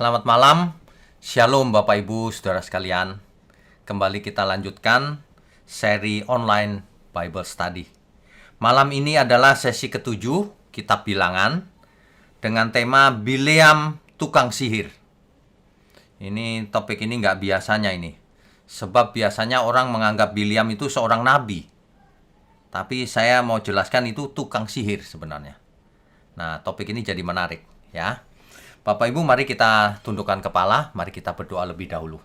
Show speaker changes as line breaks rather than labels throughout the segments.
Selamat malam, Shalom Bapak Ibu Saudara sekalian. Kembali kita lanjutkan seri online Bible Study. Malam ini adalah sesi ke-7 Kitab Bilangan dengan tema Bileam Tukang Sihir. Ini topik ini nggak biasanya ini. Sebab biasanya orang menganggap Bileam itu seorang nabi. Tapi saya mau jelaskan itu tukang sihir sebenarnya. Nah, topik ini jadi menarik ya. Bapak Ibu, mari kita tundukkan kepala, mari kita berdoa lebih dahulu.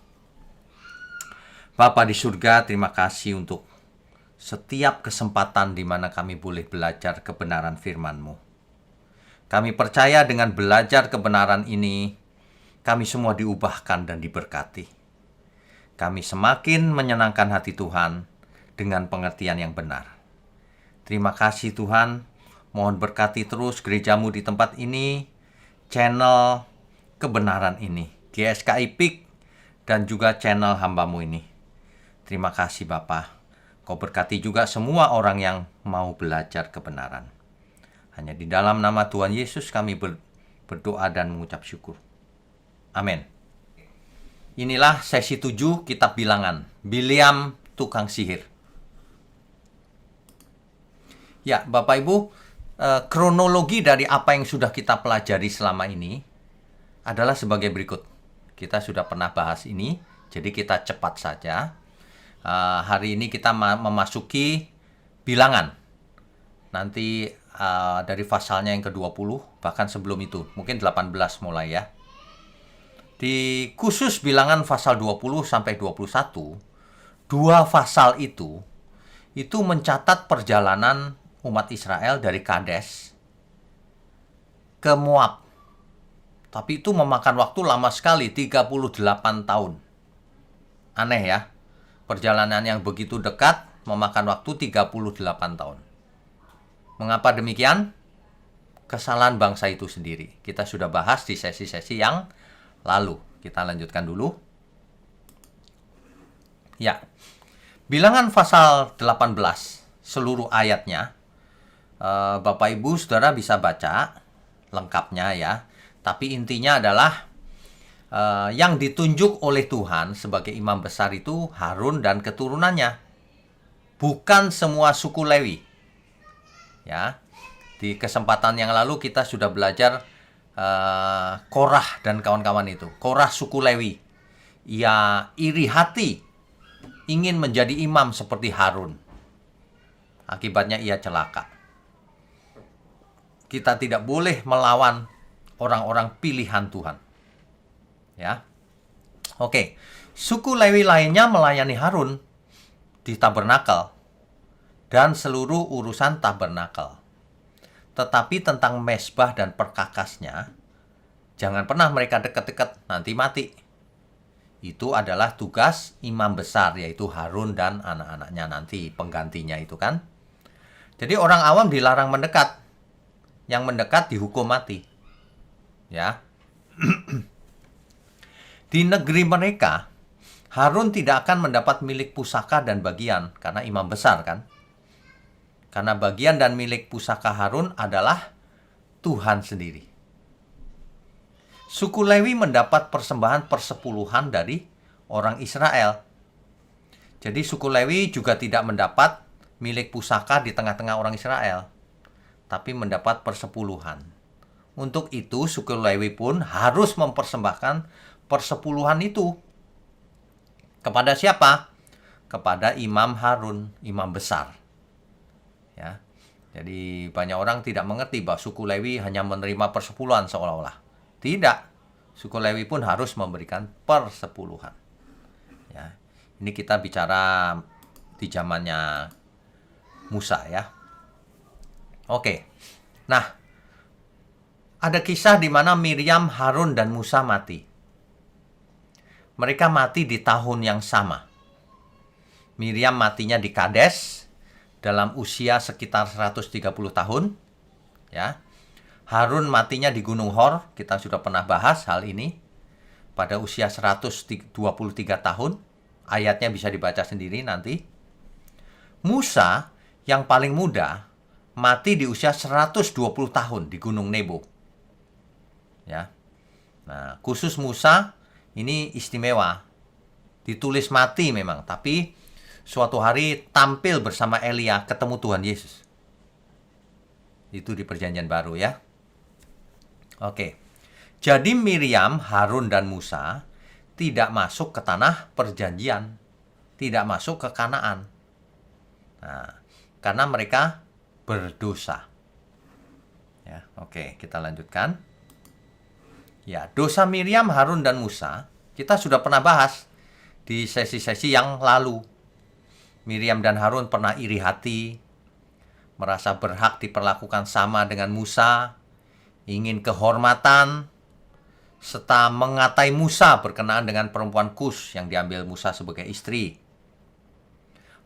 Bapa di surga, terima kasih untuk setiap kesempatan di mana kami boleh belajar kebenaran firman-Mu. Kami percaya dengan belajar kebenaran ini, kami semua diubahkan dan diberkati. Kami semakin menyenangkan hati Tuhan dengan pengertian yang benar. Terima kasih Tuhan, mohon berkati terus gereja-Mu di tempat ini, channel kebenaran ini, GSKI PIK, dan juga channel hamba-Mu ini. Terima kasih Bapa. Kau berkati juga semua orang yang mau belajar kebenaran. Hanya di dalam nama Tuhan Yesus kami berdoa dan mengucap syukur. Amin. Inilah sesi 7 Kitab Bilangan, Bileam Tukang Sihir. Ya, Bapak Ibu, kronologi dari apa yang sudah kita pelajari selama ini adalah sebagai berikut. Kita sudah pernah bahas ini, jadi kita cepat saja. Hari ini kita memasuki bilangan. Nanti dari pasalnya yang ke-20, bahkan sebelum itu, mungkin 18 mulai ya. Di khusus bilangan pasal 20 sampai 21, dua pasal itu mencatat perjalanan umat Israel dari Kades ke Moab. Tapi itu memakan waktu lama sekali, 38 tahun. Aneh ya, perjalanan yang begitu dekat memakan waktu 38 tahun. Mengapa demikian? Kesalahan bangsa itu sendiri. Kita sudah bahas di sesi-sesi yang lalu. Kita lanjutkan dulu. Ya, bilangan pasal 18, seluruh ayatnya, Bapak Ibu Saudara bisa baca lengkapnya ya. Tapi intinya adalah yang ditunjuk oleh Tuhan sebagai imam besar itu Harun dan keturunannya. Bukan semua suku Lewi. Ya. Di kesempatan yang lalu kita sudah belajar Korah dan kawan-kawan itu. Korah suku Lewi. Ia iri hati ingin menjadi imam seperti Harun. Akibatnya ia celaka. Kita tidak boleh melawan orang-orang pilihan Tuhan. Ya. Oke. Suku Lewi lainnya melayani Harun di tabernakel dan seluruh urusan tabernakel. Tetapi tentang mezbah dan perkakasnya, jangan pernah mereka dekat-dekat, nanti mati. Itu adalah tugas imam besar, yaitu Harun dan anak-anaknya nanti, penggantinya itu kan. Jadi orang awam dilarang mendekat. Yang mendekat dihukum mati. Ya. Di negeri mereka, Harun tidak akan mendapat milik pusaka dan bagian, karena imam besar kan. Karena bagian dan milik pusaka Harun adalah Tuhan sendiri. Suku Lewi mendapat persembahan persepuluhan dari orang Israel. Jadi suku Lewi juga tidak mendapat milik pusaka di tengah-tengah orang Israel, tapi mendapat persepuluhan. Untuk itu suku Lewi pun harus mempersembahkan persepuluhan itu. Kepada siapa? Kepada Imam Harun, imam besar. Ya. Jadi banyak orang tidak mengerti bahwa suku Lewi hanya menerima persepuluhan seolah-olah. Tidak. Suku Lewi pun harus memberikan persepuluhan. Ya. Ini kita bicara di zamannya Musa ya. Oke. Nah, ada kisah di mana Miriam, Harun, dan Musa mati. Mereka mati di tahun yang sama. Miriam matinya di Kades dalam usia sekitar 130 tahun. Ya. Harun matinya di Gunung Hor, kita sudah pernah bahas hal ini, pada usia 123 tahun. Ayatnya bisa dibaca sendiri nanti. Musa yang paling muda mati di usia 120 tahun di Gunung Nebo. Ya. Nah, khusus Musa ini istimewa. Ditulis mati memang, tapi suatu hari tampil bersama Elia, ketemu Tuhan Yesus. Itu di Perjanjian Baru ya. Oke. Jadi Miriam, Harun, dan Musa tidak masuk ke tanah perjanjian. Tidak masuk ke Kanaan. Nah, karena mereka berdosa. Ya, oke, kita lanjutkan. Ya, dosa Miriam, Harun, dan Musa kita sudah pernah bahas di sesi-sesi yang lalu. Miriam dan Harun pernah iri hati, merasa berhak diperlakukan sama dengan Musa, ingin kehormatan, serta mengatai Musa berkenaan dengan perempuan Kus yang diambil Musa sebagai istri.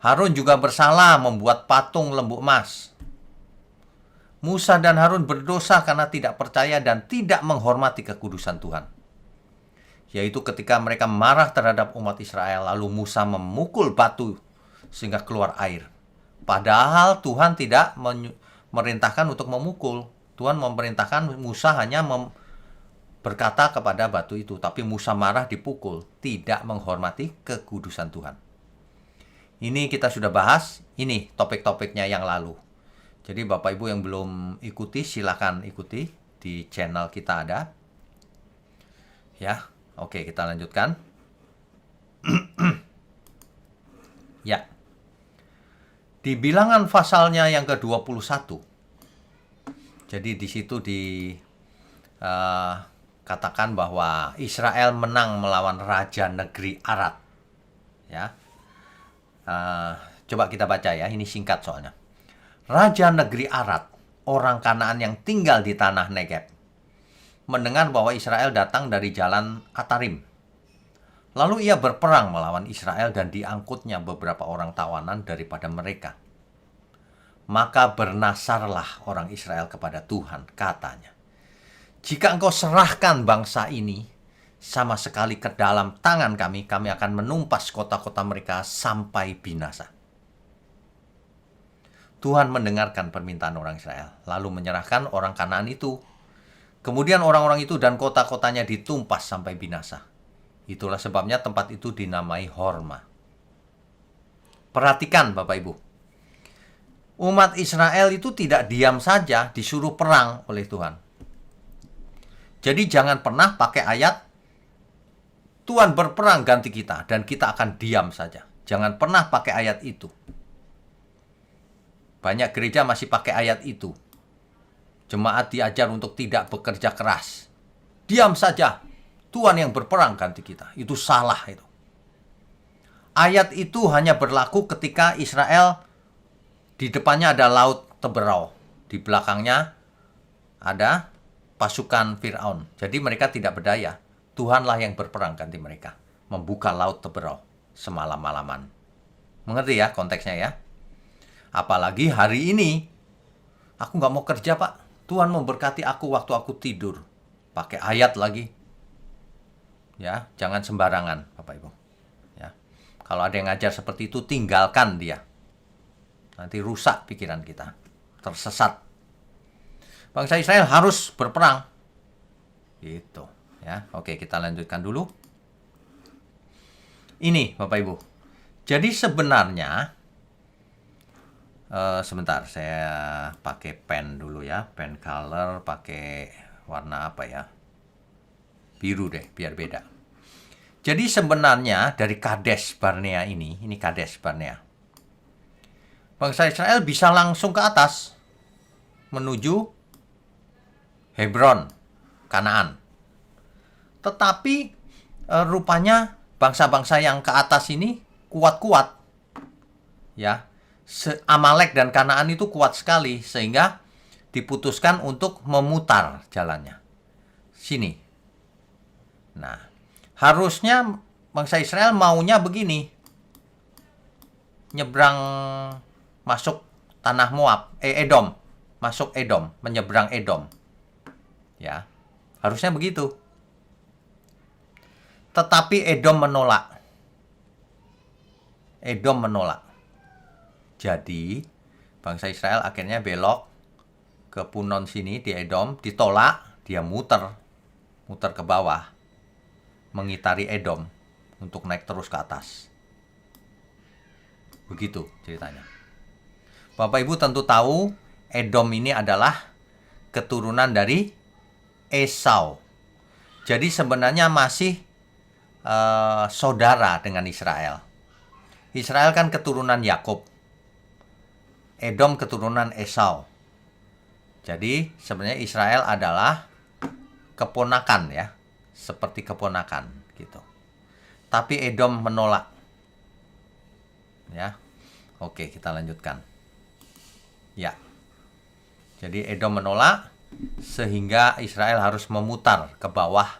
Harun juga bersalah membuat patung lembu emas. Musa dan Harun berdosa karena tidak percaya dan tidak menghormati kekudusan Tuhan. Yaitu ketika mereka marah terhadap umat Israel, lalu Musa memukul batu sehingga keluar air. Padahal Tuhan tidak memerintahkan untuk memukul. Tuhan memerintahkan Musa hanya berkata kepada batu itu, tapi Musa marah dipukul, tidak menghormati kekudusan Tuhan. Ini kita sudah bahas, ini topik-topiknya yang lalu. Jadi Bapak Ibu yang belum ikuti, silakan ikuti di channel kita ada. Ya, oke, kita lanjutkan. Ya. Di bilangan pasalnya yang ke-21. Jadi di situ katakan bahwa Israel menang melawan raja negeri Arad. Ya. Coba kita baca ya, ini singkat soalnya. Raja negeri Arad, orang Kanaan yang tinggal di tanah Negeb, mendengar bahwa Israel datang dari jalan Atarim. Lalu ia berperang melawan Israel dan diangkutnya beberapa orang tawanan daripada mereka. Maka bernasarlah orang Israel kepada Tuhan, katanya, jika engkau serahkan bangsa ini sama sekali ke dalam tangan kami, kami akan menumpas kota-kota mereka sampai binasa. Tuhan mendengarkan permintaan orang Israel, lalu menyerahkan orang Kanaan itu. Kemudian orang-orang itu dan kota-kotanya ditumpas sampai binasa. Itulah sebabnya tempat itu dinamai Horma. Perhatikan Bapak Ibu. Umat Israel itu tidak diam saja disuruh perang oleh Tuhan. Jadi jangan pernah pakai ayat Tuhan berperang ganti kita dan kita akan diam saja. Jangan pernah pakai ayat itu. Banyak gereja masih pakai ayat itu. Jemaat diajar untuk tidak bekerja keras. Diam saja. Tuhan yang berperang ganti kita. Itu salah itu. Ayat itu hanya berlaku ketika Israel di depannya ada laut Teberau. Di belakangnya ada pasukan Firaun. Jadi mereka tidak berdaya. Tuhanlah yang berperang ganti mereka. Membuka laut Teberau semalam-malaman. Mengerti ya konteksnya ya? Apalagi hari ini. Aku nggak mau kerja Pak. Tuhan memberkati aku waktu aku tidur. Pakai ayat lagi. Ya, jangan sembarangan Bapak Ibu. Ya. Kalau ada yang ngajar seperti itu, tinggalkan dia. Nanti rusak pikiran kita. Tersesat. Bangsa Israel harus berperang. Gitu. Ya, oke, kita lanjutkan dulu. Ini Bapak Ibu. Jadi sebenarnya sebentar, saya pakai pen dulu ya. Pen color pakai warna apa ya? Biru deh, biar beda. Jadi sebenarnya dari Kades Barnea ini Kades Barnea. Bangsa Israel bisa langsung ke atas menuju Hebron, Kanaan. Tetapi rupanya bangsa-bangsa yang ke atas ini kuat-kuat. Ya. Amalek dan Kanaan itu kuat sekali sehingga diputuskan untuk memutar jalannya. Sini. Nah, harusnya bangsa Israel maunya begini. Nyebrang masuk tanah Moab, Edom. Masuk Edom, menyeberang Edom. Ya. Harusnya begitu. Tetapi Edom menolak. Edom menolak. Jadi, bangsa Israel akhirnya belok ke Punon sini di Edom, ditolak, dia muter muter ke bawah, mengitari Edom untuk naik terus ke atas. Begitu ceritanya. Bapak Ibu tentu tahu Edom ini adalah keturunan dari Esau. Jadi sebenarnya masih saudara dengan Israel. Israel kan keturunan Yakub. Edom keturunan Esau. Jadi sebenarnya Israel adalah keponakan ya, seperti keponakan gitu. Tapi Edom menolak. Ya. Oke, kita lanjutkan. Ya. Jadi Edom menolak sehingga Israel harus memutar ke bawah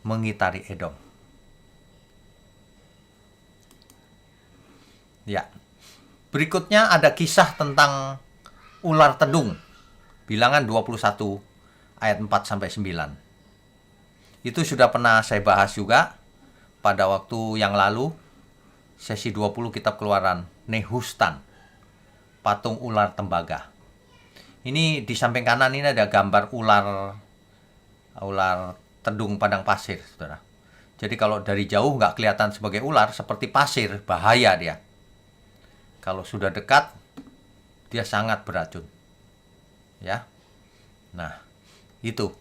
mengitari Edom. Ya. Berikutnya ada kisah tentang ular tedung. Bilangan 21 ayat 4 sampai 9. Itu sudah pernah saya bahas juga pada waktu yang lalu, sesi 20 kitab Keluaran, Nehustan, patung ular tembaga. Ini di samping kanan ini ada gambar ular tedung padang pasir, saudara. Jadi kalau dari jauh nggak kelihatan sebagai ular, seperti pasir, bahaya dia. Kalau sudah dekat, dia sangat beracun. Ya. Nah, itu.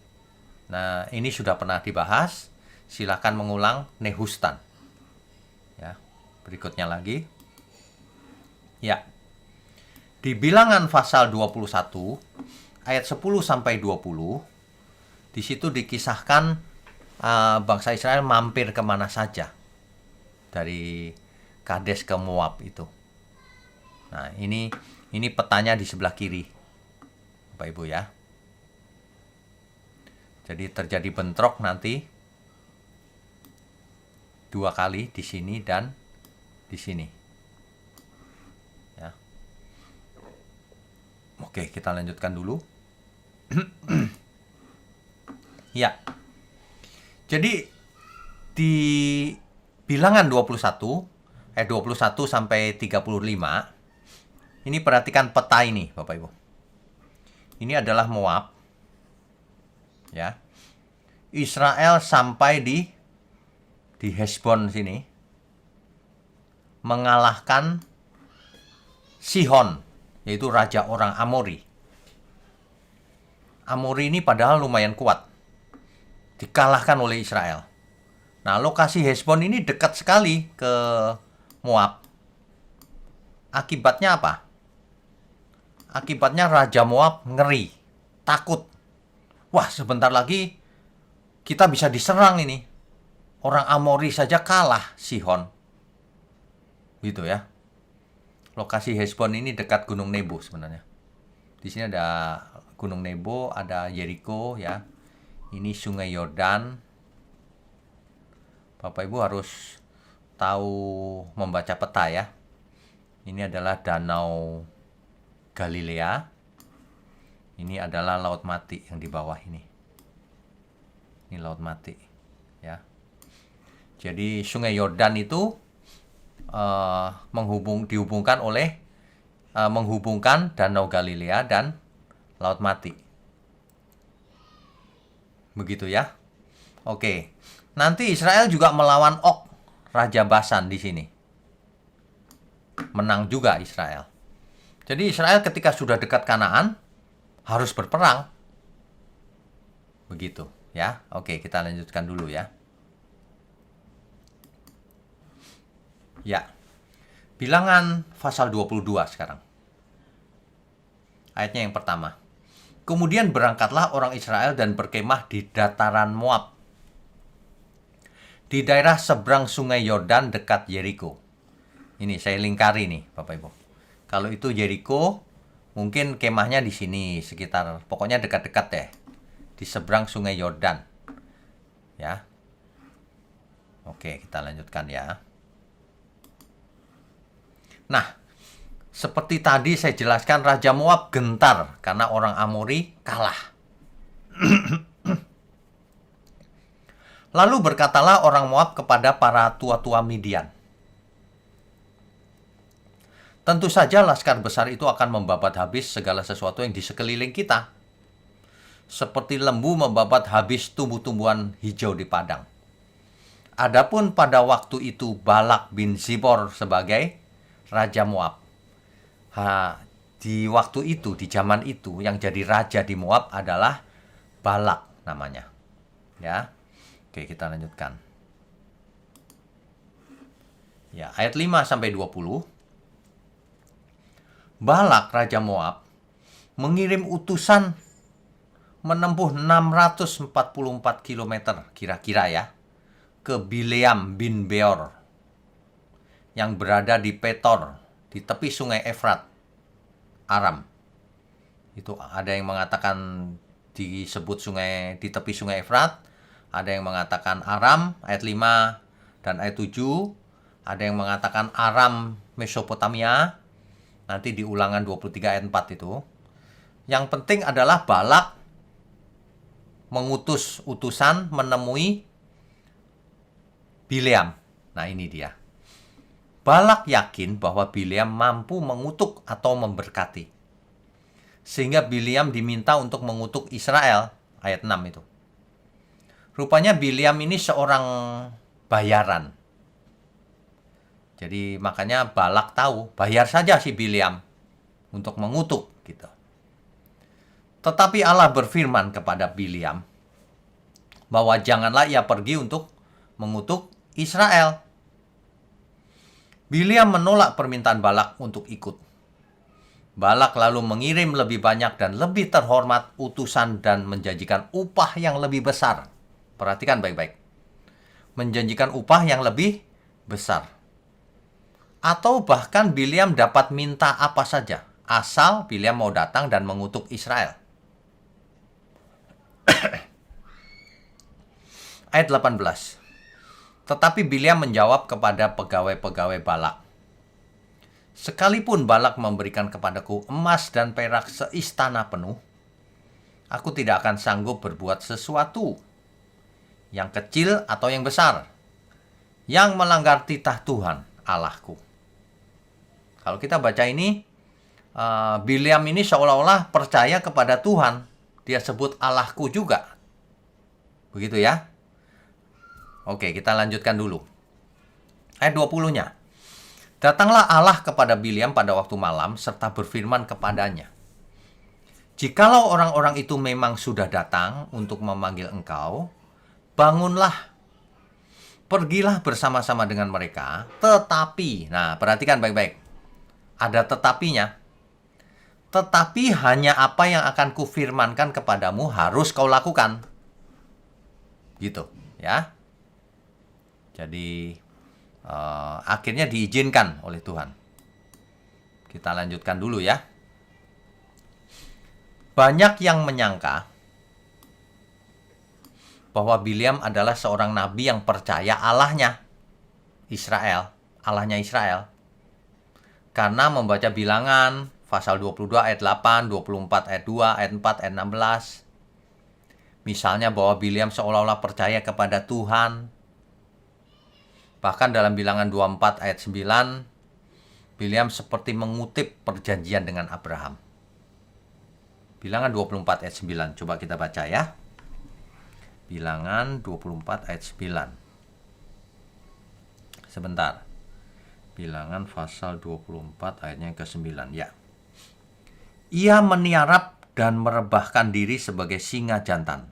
Nah, ini sudah pernah dibahas. Silakan mengulang Nehustan. Ya, berikutnya lagi. Ya. Di Bilangan pasal 21 ayat 10 sampai 20, di situ dikisahkan bangsa Israel mampir kemana saja dari Kades ke Moab itu. Nah, ini petanya di sebelah kiri, Bapak Ibu ya. Jadi terjadi bentrok nanti 2 kali di sini dan di sini. Ya. Oke, kita lanjutkan dulu. Ya. Jadi di Bilangan 21 ayat 21 sampai 35. Ini perhatikan peta ini, Bapak Ibu. Ini adalah Moab. Ya. Israel sampai di Hesbon sini mengalahkan Sihon, yaitu raja orang Amori. Amori ini padahal lumayan kuat. Dikalahkan oleh Israel. Nah, lokasi Hesbon ini dekat sekali ke Moab. Akibatnya apa? Akibatnya Raja Moab ngeri, takut. Wah, sebentar lagi kita bisa diserang ini. Orang Amori saja kalah Sihon. Gitu ya. Lokasi Hesbon ini dekat Gunung Nebo sebenarnya. Di sini ada Gunung Nebo, ada Yeriko ya. Ini Sungai Yordan. Bapak Ibu harus tahu membaca peta ya. Ini adalah Danau Galilea. Ini adalah Laut Mati yang di bawah ini. Ini Laut Mati, ya. Jadi Sungai Yordan itu menghubungkan Danau Galilea dan Laut Mati. Begitu ya. Oke. Nanti Israel juga melawan Og, Raja Basan di sini. Menang juga Israel. Jadi Israel ketika sudah dekat Kanaan harus berperang. Begitu ya. Oke, kita lanjutkan dulu ya. Ya. Bilangan pasal 22 sekarang. Ayatnya yang pertama. Kemudian berangkatlah orang Israel dan berkemah di dataran Moab, di daerah seberang sungai Yordan dekat Yeriko. Ini saya lingkari nih, Bapak Ibu. Kalau itu Yeriko, mungkin kemahnya di sini sekitar, pokoknya dekat-dekat deh, di seberang sungai Yordan. Ya. Oke, kita lanjutkan ya. Nah, seperti tadi saya jelaskan, Raja Moab gentar karena orang Amori kalah. Lalu berkatalah orang Moab kepada para tua-tua Midian, tentu saja laskar besar itu akan membabat habis segala sesuatu yang di sekeliling kita. seperti lembu membabat habis tumbuh-tumbuhan hijau di padang. Adapun pada waktu itu Balak bin Zipor sebagai Raja Moab. Di waktu itu, di zaman itu, yang jadi raja di Moab adalah Balak namanya. Ya, oke, kita lanjutkan. Ya, ayat 5-20. Balak, Raja Moab, mengirim utusan menempuh 644 km kira-kira ya, ke Bileam bin Beor yang berada di Petor, di tepi sungai Efrat, Aram. Itu ada yang mengatakan disebut sungai di tepi sungai Efrat, ada yang mengatakan Aram ayat 5 dan ayat 7, ada yang mengatakan Aram Mesopotamia, nanti di Ulangan 23 ayat 4 itu. Yang penting adalah Balak mengutus utusan menemui Bileam. Nah, ini dia. Balak yakin bahwa Bileam mampu mengutuk atau memberkati. Sehingga Bileam diminta untuk mengutuk Israel. Ayat 6 itu. Rupanya Bileam ini seorang bayaran. Jadi makanya Balak tahu, bayar saja si Bileam untuk mengutuk gitu. Tetapi Allah berfirman kepada Bileam bahwa janganlah ia pergi untuk mengutuk Israel. Bileam menolak permintaan Balak untuk ikut. Balak lalu mengirim lebih banyak dan lebih terhormat utusan dan menjanjikan upah yang lebih besar. Perhatikan baik-baik. Menjanjikan upah yang lebih besar. Atau bahkan Bileam dapat minta apa saja, asal Bileam mau datang dan mengutuk Israel. Ayat 18. Tetapi Bileam menjawab kepada pegawai-pegawai Balak, sekalipun Balak memberikan kepadaku emas dan perak seistana penuh, aku tidak akan sanggup berbuat sesuatu, yang kecil atau yang besar, yang melanggar titah Tuhan Allahku. Kalau kita baca ini, Bileam ini seolah-olah percaya kepada Tuhan. Dia sebut Allahku juga. Begitu ya. Oke, kita lanjutkan dulu. Ayat 20-nya. Datanglah Allah kepada Bileam pada waktu malam serta berfirman kepadanya, jikalau orang-orang itu memang sudah datang untuk memanggil engkau, bangunlah, pergilah bersama-sama dengan mereka, tetapi, nah perhatikan baik-baik, ada tetapinya, tetapi hanya apa yang akan kufirmankan kepadamu harus kau lakukan. Gitu, ya. Jadi akhirnya diizinkan oleh Tuhan. Kita lanjutkan dulu ya. Banyak yang menyangka bahwa Bileam adalah seorang nabi yang percaya Allahnya Israel, Allahnya Israel. Karena membaca Bilangan pasal 22 ayat 8, 24 ayat 2, ayat 4, ayat 16. Misalnya bahwa Bileam seolah-olah percaya kepada Tuhan. Bahkan dalam Bilangan 24 ayat 9, Bileam seperti mengutip perjanjian dengan Abraham. Bilangan 24 ayat 9, coba kita baca ya. Bilangan 24 ayat 9. Sebentar. Bilangan pasal 24 ayatnya ke-9 ya. Ia meniarap dan merebahkan diri sebagai singa jantan.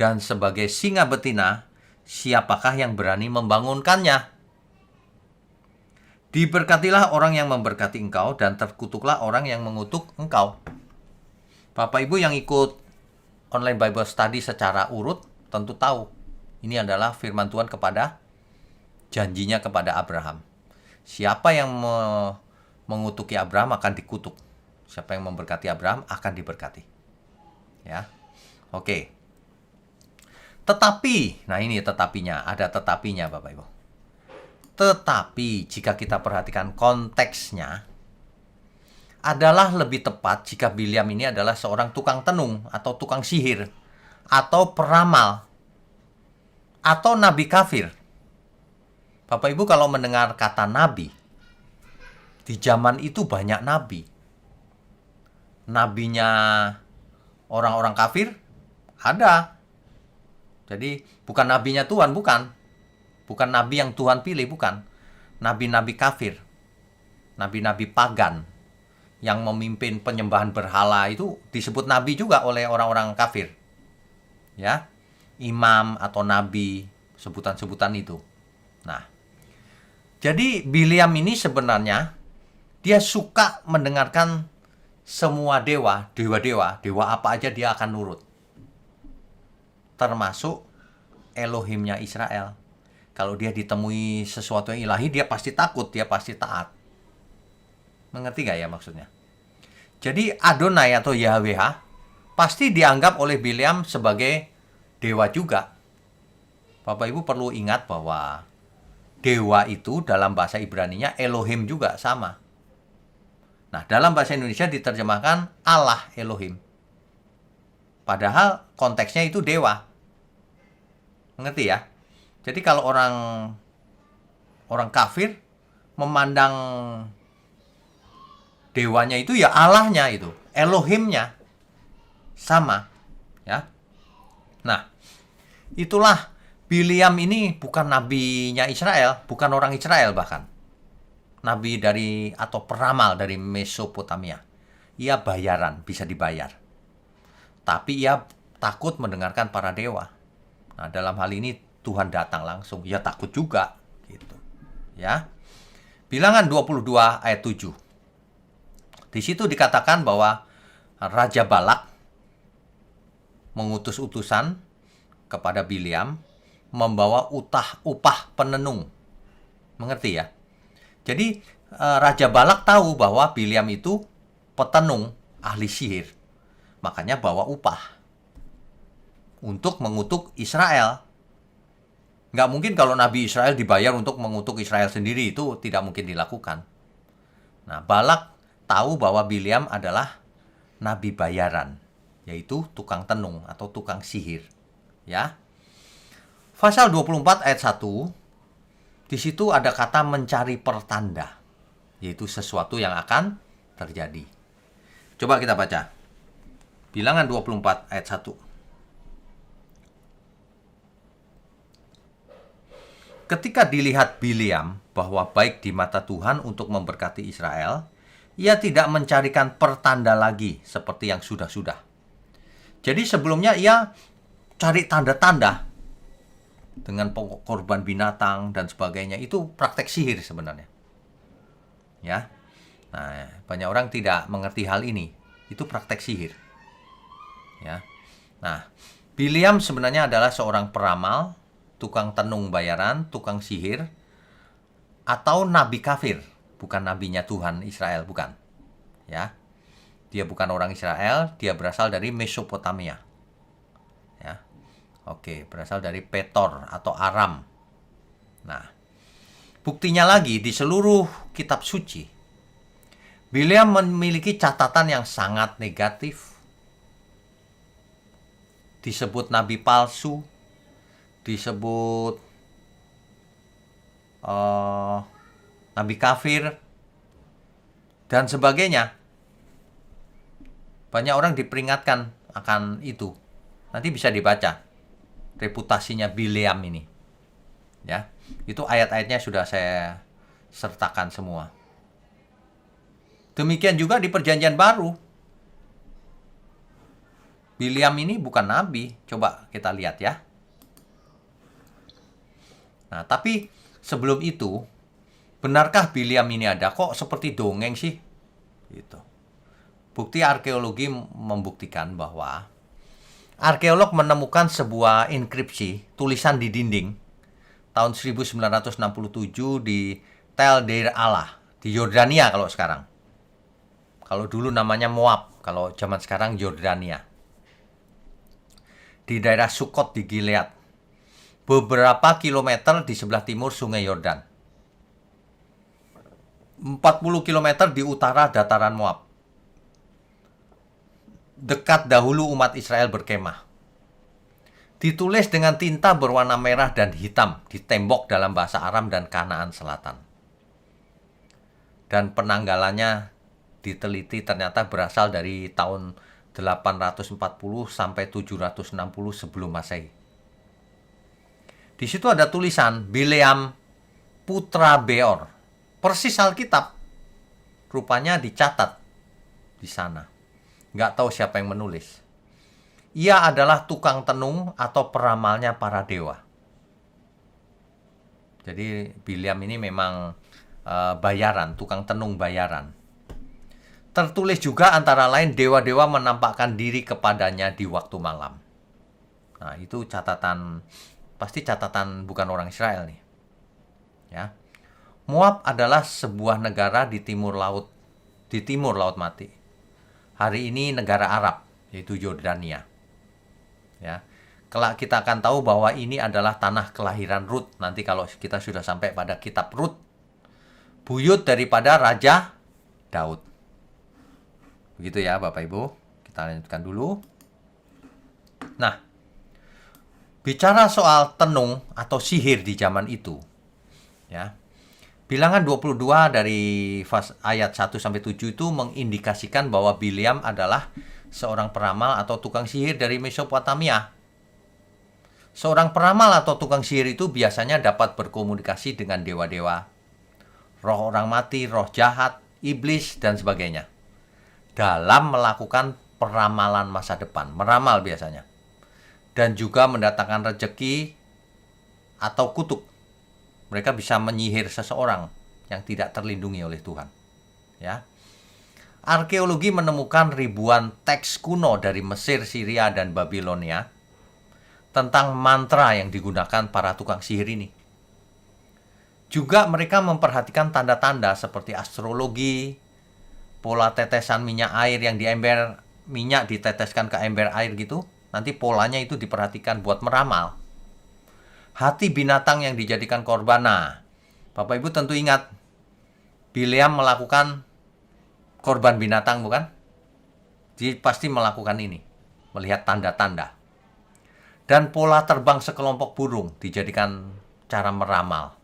Dan sebagai singa betina, siapakah yang berani membangunkannya? Diberkatilah orang yang memberkati engkau dan terkutuklah orang yang mengutuk engkau. Bapak Ibu yang ikut online Bible Study secara urut tentu tahu ini adalah firman Tuhan kepada janjinya kepada Abraham. Siapa yang mengutuki Abraham akan dikutuk. Siapa yang memberkati Abraham akan diberkati. Ya. Oke. Tetapi, nah ini tetapinya, ada tetapinya Bapak Ibu. Tetapi jika kita perhatikan konteksnya, adalah lebih tepat jika Bileam ini adalah seorang tukang tenung atau tukang sihir atau peramal atau nabi kafir. Bapak Ibu kalau mendengar kata nabi, di zaman itu banyak nabi. Nabinya orang-orang kafir? Ada. Jadi bukan nabinya Tuhan, bukan. Bukan nabi yang Tuhan pilih, bukan. Nabi-nabi kafir. Nabi-nabi pagan yang memimpin penyembahan berhala itu disebut nabi juga oleh orang-orang kafir. Ya. Imam atau nabi, sebutan-sebutan itu. Nah, jadi Biliam ini sebenarnya dia suka mendengarkan semua dewa apa aja dia akan nurut. Termasuk Elohimnya Israel. Kalau dia ditemui sesuatu yang ilahi, dia pasti takut, dia pasti taat. Mengerti gak ya maksudnya? Jadi Adonai atau Yahweh pasti dianggap oleh Biliam sebagai dewa juga. Bapak Ibu perlu ingat bahwa dewa itu dalam bahasa Ibraninya Elohim juga sama. Nah, dalam bahasa Indonesia diterjemahkan Allah Elohim. Padahal konteksnya itu dewa. Mengerti ya? Jadi kalau orang kafir memandang dewanya itu ya Allahnya itu, Elohimnya sama, ya. Nah, itulah Biliam ini bukan nabinya Israel, bukan orang Israel bahkan. Nabi dari atau peramal dari Mesopotamia. Ia bayaran, bisa dibayar. Tapi ia takut mendengarkan para dewa. Nah, dalam hal ini Tuhan datang langsung, ia takut juga gitu. Ya. Bilangan 22 ayat 7. Di situ dikatakan bahwa Raja Balak mengutus utusan kepada Biliam membawa upah penenung. Mengerti ya? Jadi Raja Balak tahu bahwa Biliam itu petenung, ahli sihir. Makanya bawa upah untuk mengutuk Israel. Nggak mungkin kalau Nabi Israel dibayar untuk mengutuk Israel sendiri, itu tidak mungkin dilakukan. Nah, Balak tahu bahwa Biliam adalah nabi bayaran, yaitu tukang tenung atau tukang sihir. Ya. Pasal 24 ayat 1, di situ ada kata mencari pertanda, yaitu sesuatu yang akan terjadi. Coba kita baca. Bilangan 24 ayat 1. Ketika dilihat Biliam bahwa baik di mata Tuhan untuk memberkati Israel, ia tidak mencarikan pertanda lagi seperti yang sudah-sudah. Jadi sebelumnya ia cari tanda-tanda dengan korban binatang dan sebagainya, itu praktek sihir sebenarnya. Ya. Nah, banyak orang tidak mengerti hal ini. Itu praktek sihir. Ya. Nah, Biliam sebenarnya adalah seorang peramal, tukang tenung bayaran, tukang sihir, atau nabi kafir, bukan nabinya Tuhan Israel, bukan. Ya. Dia bukan orang Israel, dia berasal dari Mesopotamia. Ya. Oke, berasal dari Petor atau Aram. Nah, buktinya lagi di seluruh kitab suci, Biliam memiliki catatan yang sangat negatif. Disebut nabi palsu, disebut nabi kafir, dan sebagainya. Banyak orang diperingatkan akan itu. Nanti bisa dibaca reputasinya Biliam ini. Ya, itu ayat-ayatnya sudah saya sertakan semua. Demikian juga di Perjanjian Baru. Biliam ini bukan nabi. Coba kita lihat ya. Nah, tapi sebelum itu, benarkah Biliam ini ada? Kok seperti dongeng sih? Gitu. Bukti arkeologi membuktikan bahwa arkeolog menemukan sebuah inskripsi tulisan di dinding tahun 1967 di Tel Deir Allah di Yordania kalau sekarang. Kalau dulu namanya Moab, kalau zaman sekarang Yordania. Di daerah Sukot di Gilead. Beberapa kilometer di sebelah timur Sungai Yordan. 40 kilometer di utara dataran Moab. Dekat dahulu umat Israel berkemah. Ditulis dengan tinta berwarna merah dan hitam di tembok dalam bahasa Aram dan Kanaan Selatan. Dan penanggalannya diteliti ternyata berasal dari tahun 840 sampai 760 sebelum Masehi. Di situ ada tulisan Bileam putra Beor. Persis Alkitab. Rupanya dicatat di sana. Nggak tahu siapa yang menulis. Ia adalah tukang tenung atau peramalnya para dewa. Jadi Bileam ini memang bayaran, tukang tenung bayaran. Tertulis juga antara lain dewa-dewa menampakkan diri kepadanya di waktu malam. Nah, itu catatan, pasti catatan bukan orang Israel nih. Ya. Moab adalah sebuah negara di timur laut Mati. Hari ini negara Arab, yaitu Yordania. Ya. Kelak kita akan tahu bahwa ini adalah tanah kelahiran Rut. Nanti kalau kita sudah sampai pada kitab Rut, buyut daripada Raja Daud. Begitu ya Bapak Ibu. Kita lanjutkan dulu. Nah, bicara soal tenung atau sihir di zaman itu, ya. Bilangan 22 dari ayat 1 sampai 7 itu mengindikasikan bahwa Bileam adalah seorang peramal atau tukang sihir dari Mesopotamia. Seorang peramal atau tukang sihir itu biasanya dapat berkomunikasi dengan dewa-dewa, roh orang mati, roh jahat, iblis, dan sebagainya. Dalam melakukan peramalan masa depan, meramal biasanya. Dan juga mendatangkan rezeki atau kutuk. Mereka bisa menyihir seseorang yang tidak terlindungi oleh Tuhan. Ya. Arkeologi menemukan ribuan teks kuno dari Mesir, Syria, dan Babilonia tentang mantra yang digunakan para tukang sihir ini. Juga mereka memperhatikan tanda-tanda seperti astrologi, pola tetesan minyak air yang di ember minyak diteteskan ke ember air gitu. Nanti polanya itu diperhatikan buat meramal. Hati binatang yang dijadikan korban. Nah, Bapak Ibu tentu ingat, Bileam melakukan korban binatang bukan? Dia pasti melakukan ini, melihat tanda-tanda. Dan pola terbang sekelompok burung dijadikan cara meramal.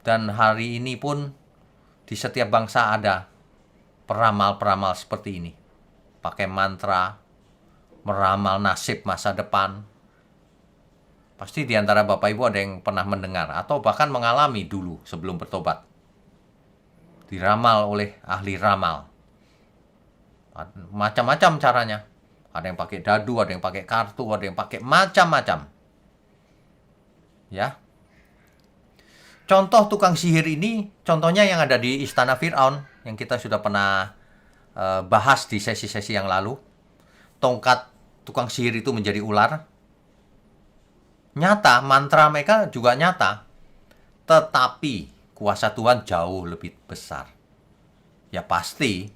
Dan hari ini pun di setiap bangsa ada peramal-peramal seperti ini. Pakai mantra, meramal nasib masa depan. Pasti di antara Bapak Ibu ada yang pernah mendengar atau bahkan mengalami dulu sebelum bertobat. Diramal oleh ahli ramal. Macam-macam caranya. Ada yang pakai dadu, ada yang pakai kartu, ada yang pakai macam-macam. Ya. Contoh tukang sihir ini, contohnya yang ada di Istana Firaun, yang kita sudah pernah bahas di sesi-sesi yang lalu. Tongkat tukang sihir itu menjadi ular. Nyata, mantra mereka juga nyata. Tetapi kuasa Tuhan jauh lebih besar. Ya pasti.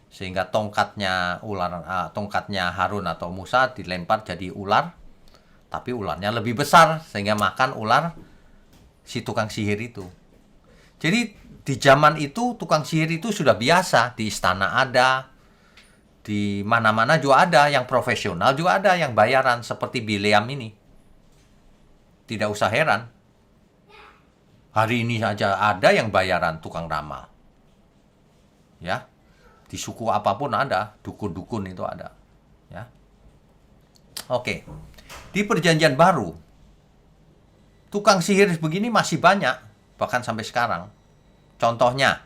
Sehingga tongkatnya Harun atau Musa dilempar jadi ular. Tapi ularnya lebih besar sehingga makan ular si tukang sihir itu. Jadi di zaman itu tukang sihir itu sudah biasa. Di istana ada, di mana-mana juga ada, yang profesional juga ada, yang bayaran seperti Bileam ini. Tidak usah heran. Hari ini saja ada yang bayaran tukang ramal. Ya. Di suku apapun ada, dukun-dukun itu ada. Ya. Oke. Di Perjanjian Baru, tukang sihir begini masih banyak, bahkan sampai sekarang. Contohnya,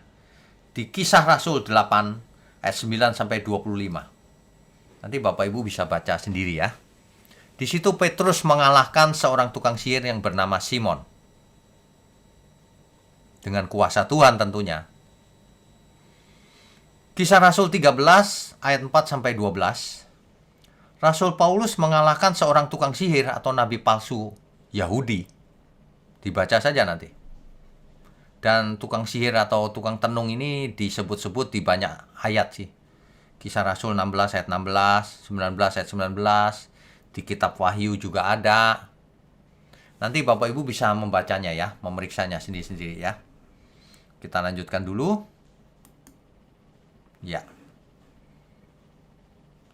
di Kisah Rasul 8 ayat 9 sampai 25. Nanti Bapak Ibu bisa baca sendiri ya. Di situ Petrus mengalahkan seorang tukang sihir yang bernama Simon. Dengan kuasa Tuhan tentunya. Kisah Rasul 13 ayat 4 sampai 12. Rasul Paulus mengalahkan seorang tukang sihir atau nabi palsu Yahudi. Dibaca saja nanti. Dan tukang sihir atau tukang tenung ini disebut-sebut di banyak ayat sih. Kisah Rasul 16 ayat 16, 19 ayat 19, di kitab Wahyu juga ada. Nanti Bapak Ibu bisa membacanya ya, memeriksanya sendiri-sendiri ya. Kita lanjutkan dulu. Ya.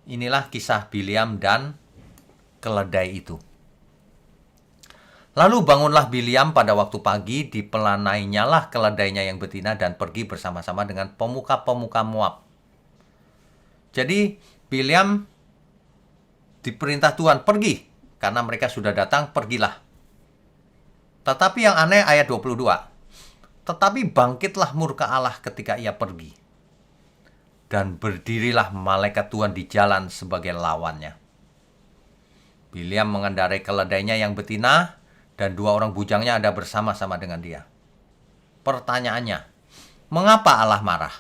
Inilah kisah Bileam dan keledai itu. Lalu bangunlah Bileam pada waktu pagi, dipelanainyalah keledainya yang betina dan pergi bersama-sama dengan pemuka-pemuka Moab. Jadi Bileam diperintah Tuhan, pergi. Karena mereka sudah datang, pergilah. Tetapi yang aneh ayat 22. Tetapi bangkitlah murka Allah ketika ia pergi. Dan berdirilah malaikat Tuhan di jalan sebagai lawannya. Bileam mengendarai keledainya yang betina, dan 2 orang bujangnya ada bersama-sama dengan dia. Pertanyaannya, mengapa Allah marah?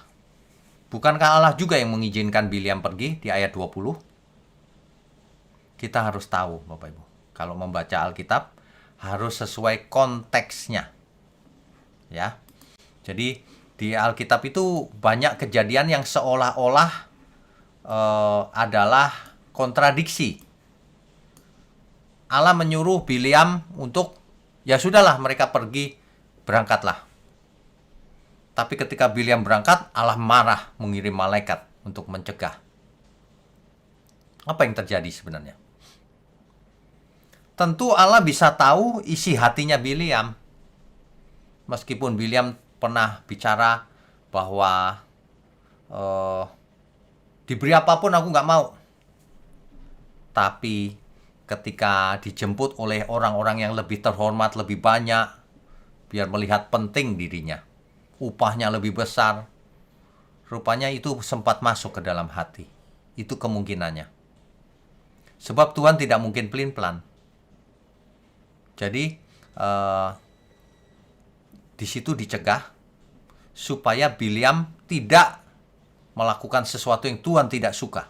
Bukankah Allah juga yang mengizinkan Bileam pergi di ayat 20? Kita harus tahu, Bapak Ibu. Kalau membaca Alkitab, harus sesuai konteksnya. Ya. Jadi, di Alkitab itu banyak kejadian yang seolah-olah adalah kontradiksi. Allah menyuruh Bileam untuk, ya sudahlah mereka pergi, berangkatlah. Tapi ketika Bileam berangkat, Allah marah mengirim malaikat untuk mencegah. Apa yang terjadi sebenarnya? Tentu Allah bisa tahu isi hatinya Bileam. Meskipun Bileam pernah bicara bahwa diberi apapun aku nggak mau. Tapi ketika dijemput oleh orang-orang yang lebih terhormat, lebih banyak, biar melihat penting dirinya, upahnya lebih besar, rupanya itu sempat masuk ke dalam hati. Itu kemungkinannya. Sebab Tuhan tidak mungkin pelin-pelan. Jadi di situ dicegah supaya Bileam tidak melakukan sesuatu yang Tuhan tidak suka.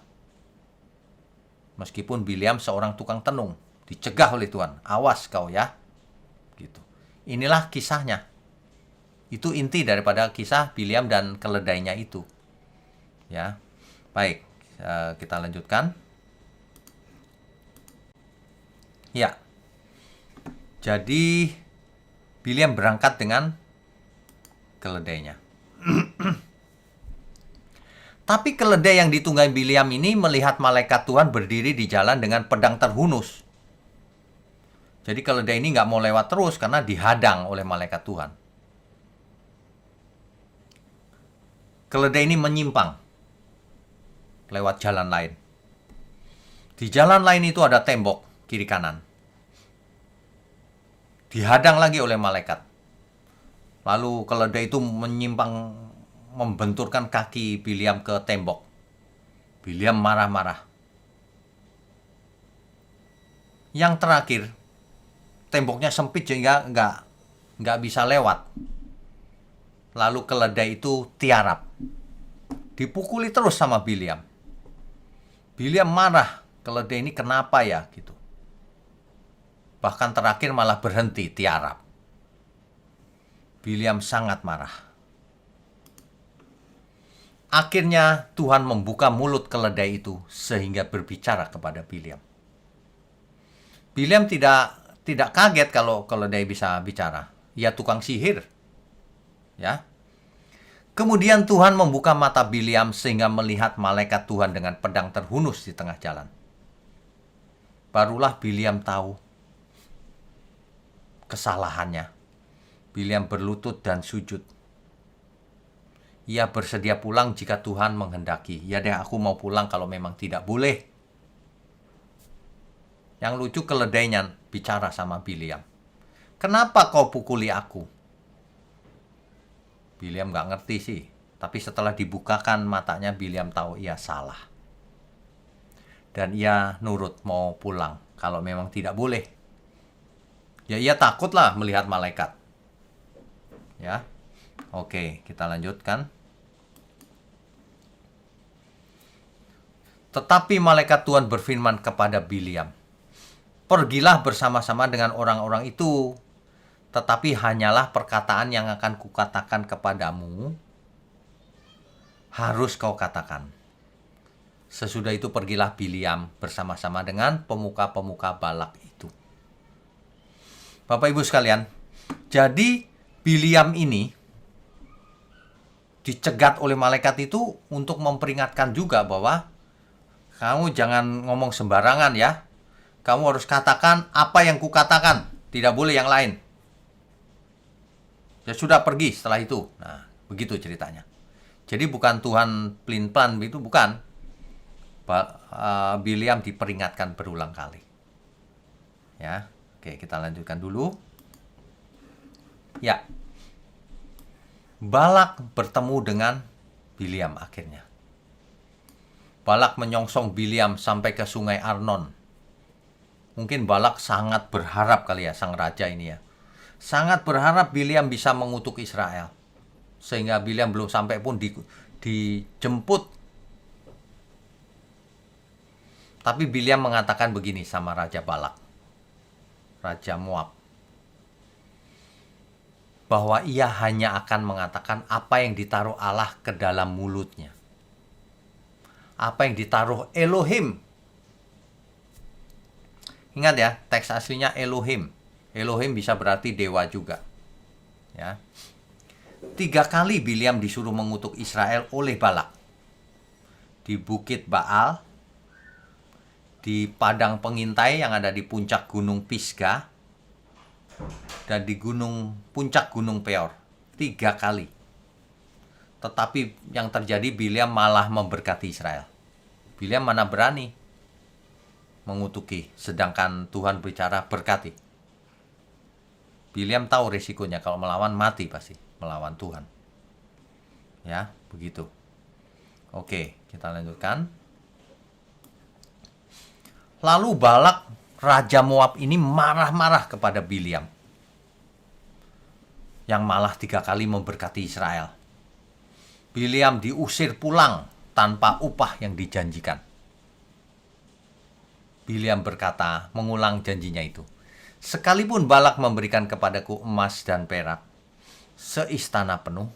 Meskipun Bileam seorang tukang tenung, dicegah oleh Tuhan. Awas kau ya. Gitu. Inilah kisahnya. Itu inti daripada kisah Bileam dan keledainya itu. Ya. Baik, kita lanjutkan. Ya. Jadi Bileam berangkat dengan keledainya. Tapi keledai yang ditunggangi Bileam ini melihat malaikat Tuhan berdiri di jalan dengan pedang terhunus. Jadi keledai ini nggak mau lewat terus karena dihadang oleh malaikat Tuhan. Keledai ini menyimpang lewat jalan lain. Di jalan lain itu ada tembok kiri kanan. Dihadang lagi oleh malaikat. Lalu keledai itu menyimpang, membenturkan kaki Bileam ke tembok. Bileam marah-marah. Yang terakhir, temboknya sempit sehingga nggak bisa lewat. Lalu keledai itu tiarap. Dipukuli terus sama Bileam. Bileam marah, keledai ini kenapa ya gitu. Bahkan terakhir malah berhenti tiarap. Bileam sangat marah. Akhirnya Tuhan membuka mulut keledai itu sehingga berbicara kepada Bileam. Bileam tidak kaget kalau keledai bisa bicara. Ia tukang sihir. Ya. Kemudian Tuhan membuka mata Bileam sehingga melihat malaikat Tuhan dengan pedang terhunus di tengah jalan. Barulah Bileam tahu kesalahannya. Bileam berlutut dan sujud. Ia bersedia pulang jika Tuhan menghendaki. Ya deh, aku mau pulang kalau memang tidak boleh. Yang lucu keledainya bicara sama Bileam. Kenapa kau pukuli aku? Bileam gak ngerti sih. Tapi setelah dibukakan matanya, Bileam tahu ia salah. Dan ia nurut mau pulang kalau memang tidak boleh. Ya ia takutlah melihat malaikat. Ya. Oke, kita lanjutkan. Tetapi malaikat Tuhan berfirman kepada Bileam, pergilah bersama-sama dengan orang-orang itu, tetapi hanyalah perkataan yang akan kukatakan kepadamu, harus kau katakan. Sesudah itu pergilah Bileam bersama-sama dengan pemuka-pemuka Balak itu. Bapak Ibu sekalian, jadi Bileam ini dicegat oleh malaikat itu untuk memperingatkan juga bahwa kamu jangan ngomong sembarangan ya. Kamu harus katakan apa yang kukatakan, tidak boleh yang lain. Ya sudah, pergi setelah itu. Nah, begitu ceritanya. Jadi bukan Tuhan pelin-pelan itu, bukan. Bileam diperingatkan berulang kali. Ya, oke, kita lanjutkan dulu. Ya, Balak bertemu dengan Bileam akhirnya. Balak menyongsong Bileam sampai ke sungai Arnon. Mungkin Balak sangat berharap kali ya, sang raja ini ya. Sangat berharap Bileam bisa mengutuk Israel. Sehingga Bileam belum sampai pun dijemput. Tapi Bileam mengatakan begini sama Raja Balak, Raja Moab, bahwa ia hanya akan mengatakan apa yang ditaruh Allah ke dalam mulutnya. Apa yang ditaruh Elohim. Ingat ya, teks aslinya Elohim. Elohim bisa berarti dewa juga. Ya. 3 kali Bileam disuruh mengutuk Israel oleh Balak. Di Bukit Baal, di padang pengintai yang ada di puncak Gunung Pisgah, dan di puncak Gunung Peor. 3 kali. Tetapi yang terjadi, Bileam malah memberkati Israel. Bileam mana berani mengutuki, sedangkan Tuhan bicara berkati. Bileam tahu risikonya, kalau melawan mati pasti, melawan Tuhan. Ya, begitu. Oke, kita lanjutkan. Lalu Balak, Raja Moab ini marah-marah kepada Bileam, yang malah 3 kali memberkati Israel. Bileam diusir pulang tanpa upah yang dijanjikan. Bileam berkata, mengulang janjinya itu, sekalipun Balak memberikan kepadaku emas dan perak seistana penuh,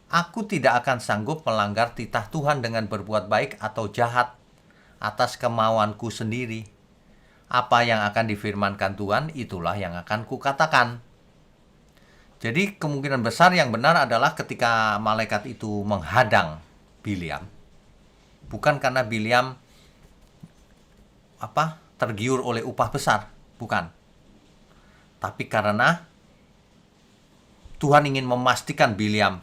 aku tidak akan sanggup melanggar titah Tuhan dengan berbuat baik atau jahat atas kemauanku sendiri. Apa yang akan difirmankan Tuhan, itulah yang akan kukatakan. Jadi kemungkinan besar yang benar adalah ketika malaikat itu menghadang Bileam, bukan karena Bileam tergiur oleh upah besar, bukan. Tapi karena Tuhan ingin memastikan Bileam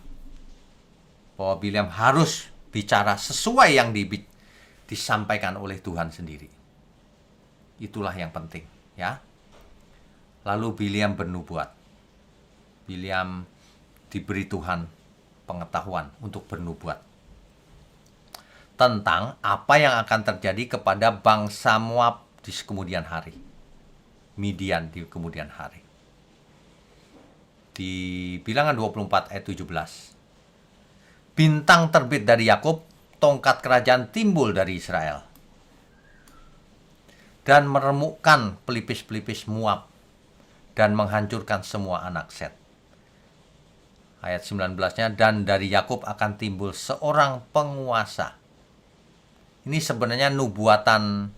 bahwa Bileam harus bicara sesuai yang disampaikan oleh Tuhan sendiri. Itulah yang penting, ya. Lalu Bileam bernubuat. Bileam diberi Tuhan pengetahuan untuk bernubuat tentang apa yang akan terjadi kepada bangsa Moab di kemudian hari, Midian di kemudian hari. Di Bilangan 24 ayat 17. Bintang terbit dari Yakub, tongkat kerajaan timbul dari Israel, dan meremukkan pelipis-pelipis Moab dan menghancurkan semua anak Set. Ayat 19-nya, dan dari Yakub akan timbul seorang penguasa. Ini sebenarnya nubuatan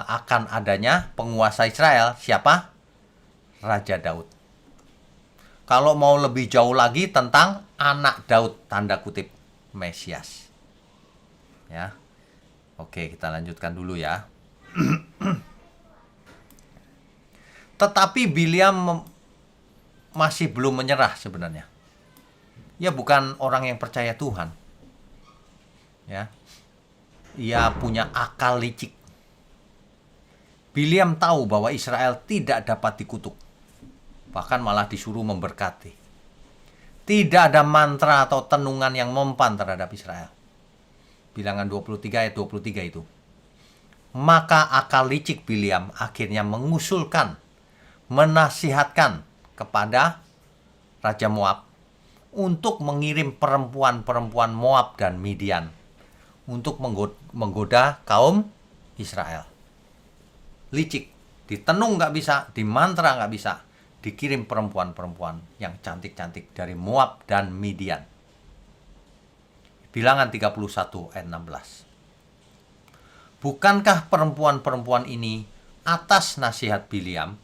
akan adanya penguasa Israel. Siapa? Raja Daud. Kalau mau lebih jauh lagi, tentang anak Daud, tanda kutip, Mesias. Ya. Oke, kita lanjutkan dulu ya. Tetapi Bileam masih belum menyerah sebenarnya. Ia bukan orang yang percaya Tuhan. Ya. Ia punya akal licik. Bileam tahu bahwa Israel tidak dapat dikutuk. Bahkan malah disuruh memberkati. Tidak ada mantra atau tenungan yang mempan terhadap Israel. Bilangan 23 ayat 23 itu. Maka akal licik Bileam akhirnya mengusulkan, menasihatkan kepada Raja Moab untuk mengirim perempuan-perempuan Moab dan Midian untuk menggoda kaum Israel. Licik, ditenung nggak bisa, di mantra nggak bisa, dikirim perempuan-perempuan yang cantik-cantik dari Moab dan Midian. Bilangan 31 ayat 16. Bukankah perempuan-perempuan ini atas nasihat Bileam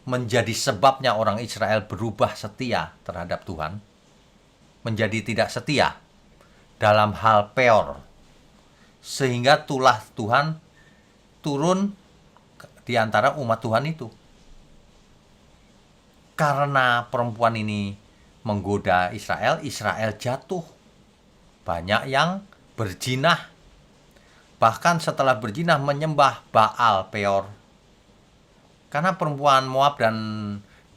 menjadi sebabnya orang Israel berubah setia terhadap Tuhan, menjadi tidak setia dalam hal Peor, sehingga tulah Tuhan turun di antara umat Tuhan itu. Karena perempuan ini menggoda Israel, Israel jatuh. Banyak yang berjinah. bahkan setelah berzina menyembah Baal Peor. Karena perempuan Moab dan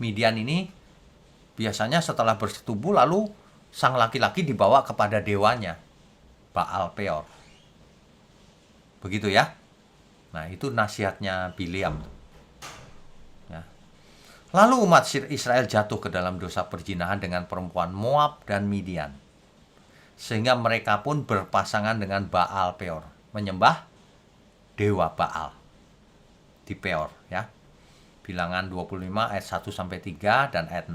Midian ini biasanya setelah bersetubuh lalu sang laki-laki dibawa kepada dewanya, Baal Peor. Begitu ya. Nah, itu nasihatnya Bileam. Ya. Lalu umat Israel jatuh ke dalam dosa perzinahan dengan perempuan Moab dan Midian. Sehingga mereka pun berpasangan dengan Baal Peor, menyembah dewa Baal di Peor, ya. Bilangan 25 ayat 1 sampai 3 dan ayat 6.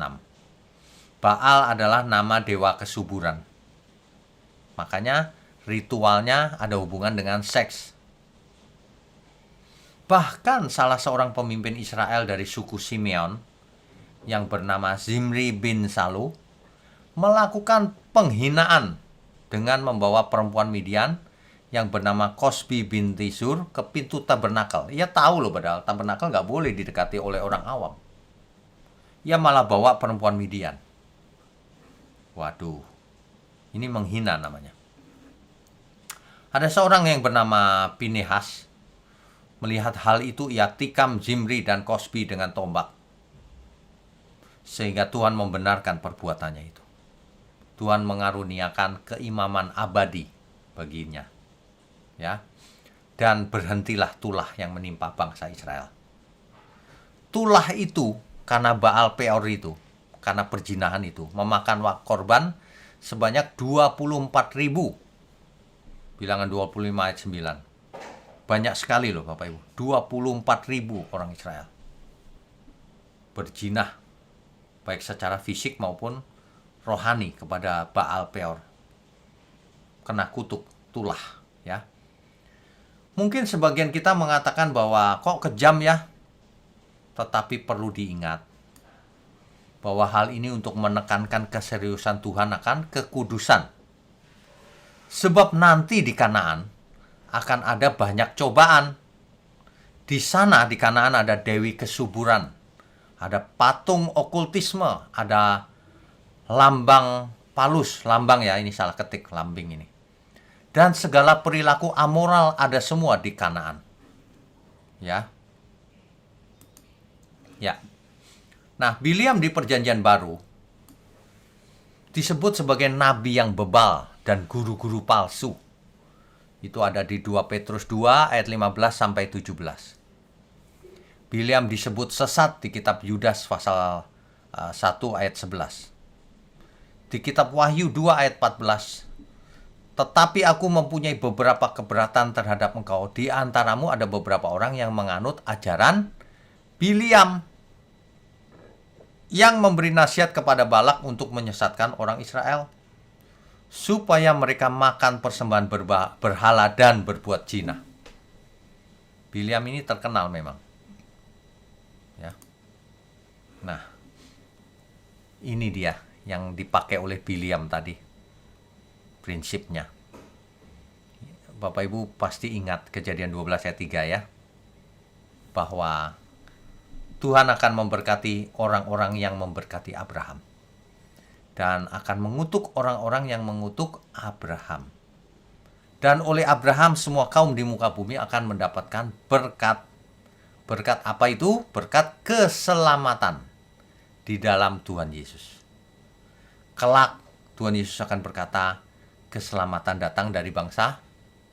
Baal adalah nama dewa kesuburan. Makanya ritualnya ada hubungan dengan seks. Bahkan salah seorang pemimpin Israel dari suku Simeon yang bernama Zimri bin Salu melakukan penghinaan dengan membawa perempuan Midian yang bernama Kosbi binti Sur ke pintu tabernakel. Ia tahu loh padahal tabernakel nggak boleh didekati oleh orang awam. Ia malah bawa perempuan Midian. Waduh, ini menghina namanya. Ada seorang yang bernama Pinehas. Melihat hal itu ia tikam Zimri dan Kosbi dengan tombak. Sehingga Tuhan membenarkan perbuatannya itu. Tuhan mengaruniakan keimaman abadi baginya. Ya. Dan berhentilah tulah yang menimpa bangsa Israel. Tulah itu karena Baal Peor itu, karena perzinahan itu, memakan korban sebanyak 24.000. Bilangan 25 ayat 9. Banyak sekali loh Bapak Ibu. 24.000 orang Israel berzina, baik secara fisik maupun rohani kepada Baal Peor. Kena kutuk tulah, ya. Mungkin sebagian kita mengatakan bahwa kok kejam ya. Tetapi perlu diingat bahwa hal ini untuk menekankan keseriusan Tuhan akan kekudusan. Sebab nanti di Kanaan akan ada banyak cobaan. Di sana di Kanaan ada dewi kesuburan, ada patung okultisme, ada lambang palus, lambang ya, ini salah ketik lambing ini. Dan segala perilaku amoral ada semua di Kanaan. Ya. Ya. Nah, Bileam di Perjanjian Baru disebut sebagai nabi yang bebal dan guru-guru palsu. Itu ada di 2 Petrus 2 ayat 15 sampai 17. Bileam disebut sesat di kitab Yudas pasal 1 ayat 11. Di kitab Wahyu 2 ayat 14. Tetapi aku mempunyai beberapa keberatan terhadap engkau. Di antaramu ada beberapa orang yang menganut ajaran Bileam, yang memberi nasihat kepada Balak untuk menyesatkan orang Israel, supaya mereka makan persembahan berhala dan berbuat zina. Bileam ini terkenal memang. Ya. Nah, ini dia yang dipakai oleh Bileam tadi. Prinsipnya. Bapak Ibu pasti ingat Kejadian 12 ayat 3 ya. Bahwa Tuhan akan memberkati orang-orang yang memberkati Abraham. Dan akan mengutuk orang-orang yang mengutuk Abraham. Dan oleh Abraham semua kaum di muka bumi akan mendapatkan berkat. Berkat apa itu? Berkat keselamatan di dalam Tuhan Yesus. Kelak Tuhan Yesus akan berkata, keselamatan datang dari bangsa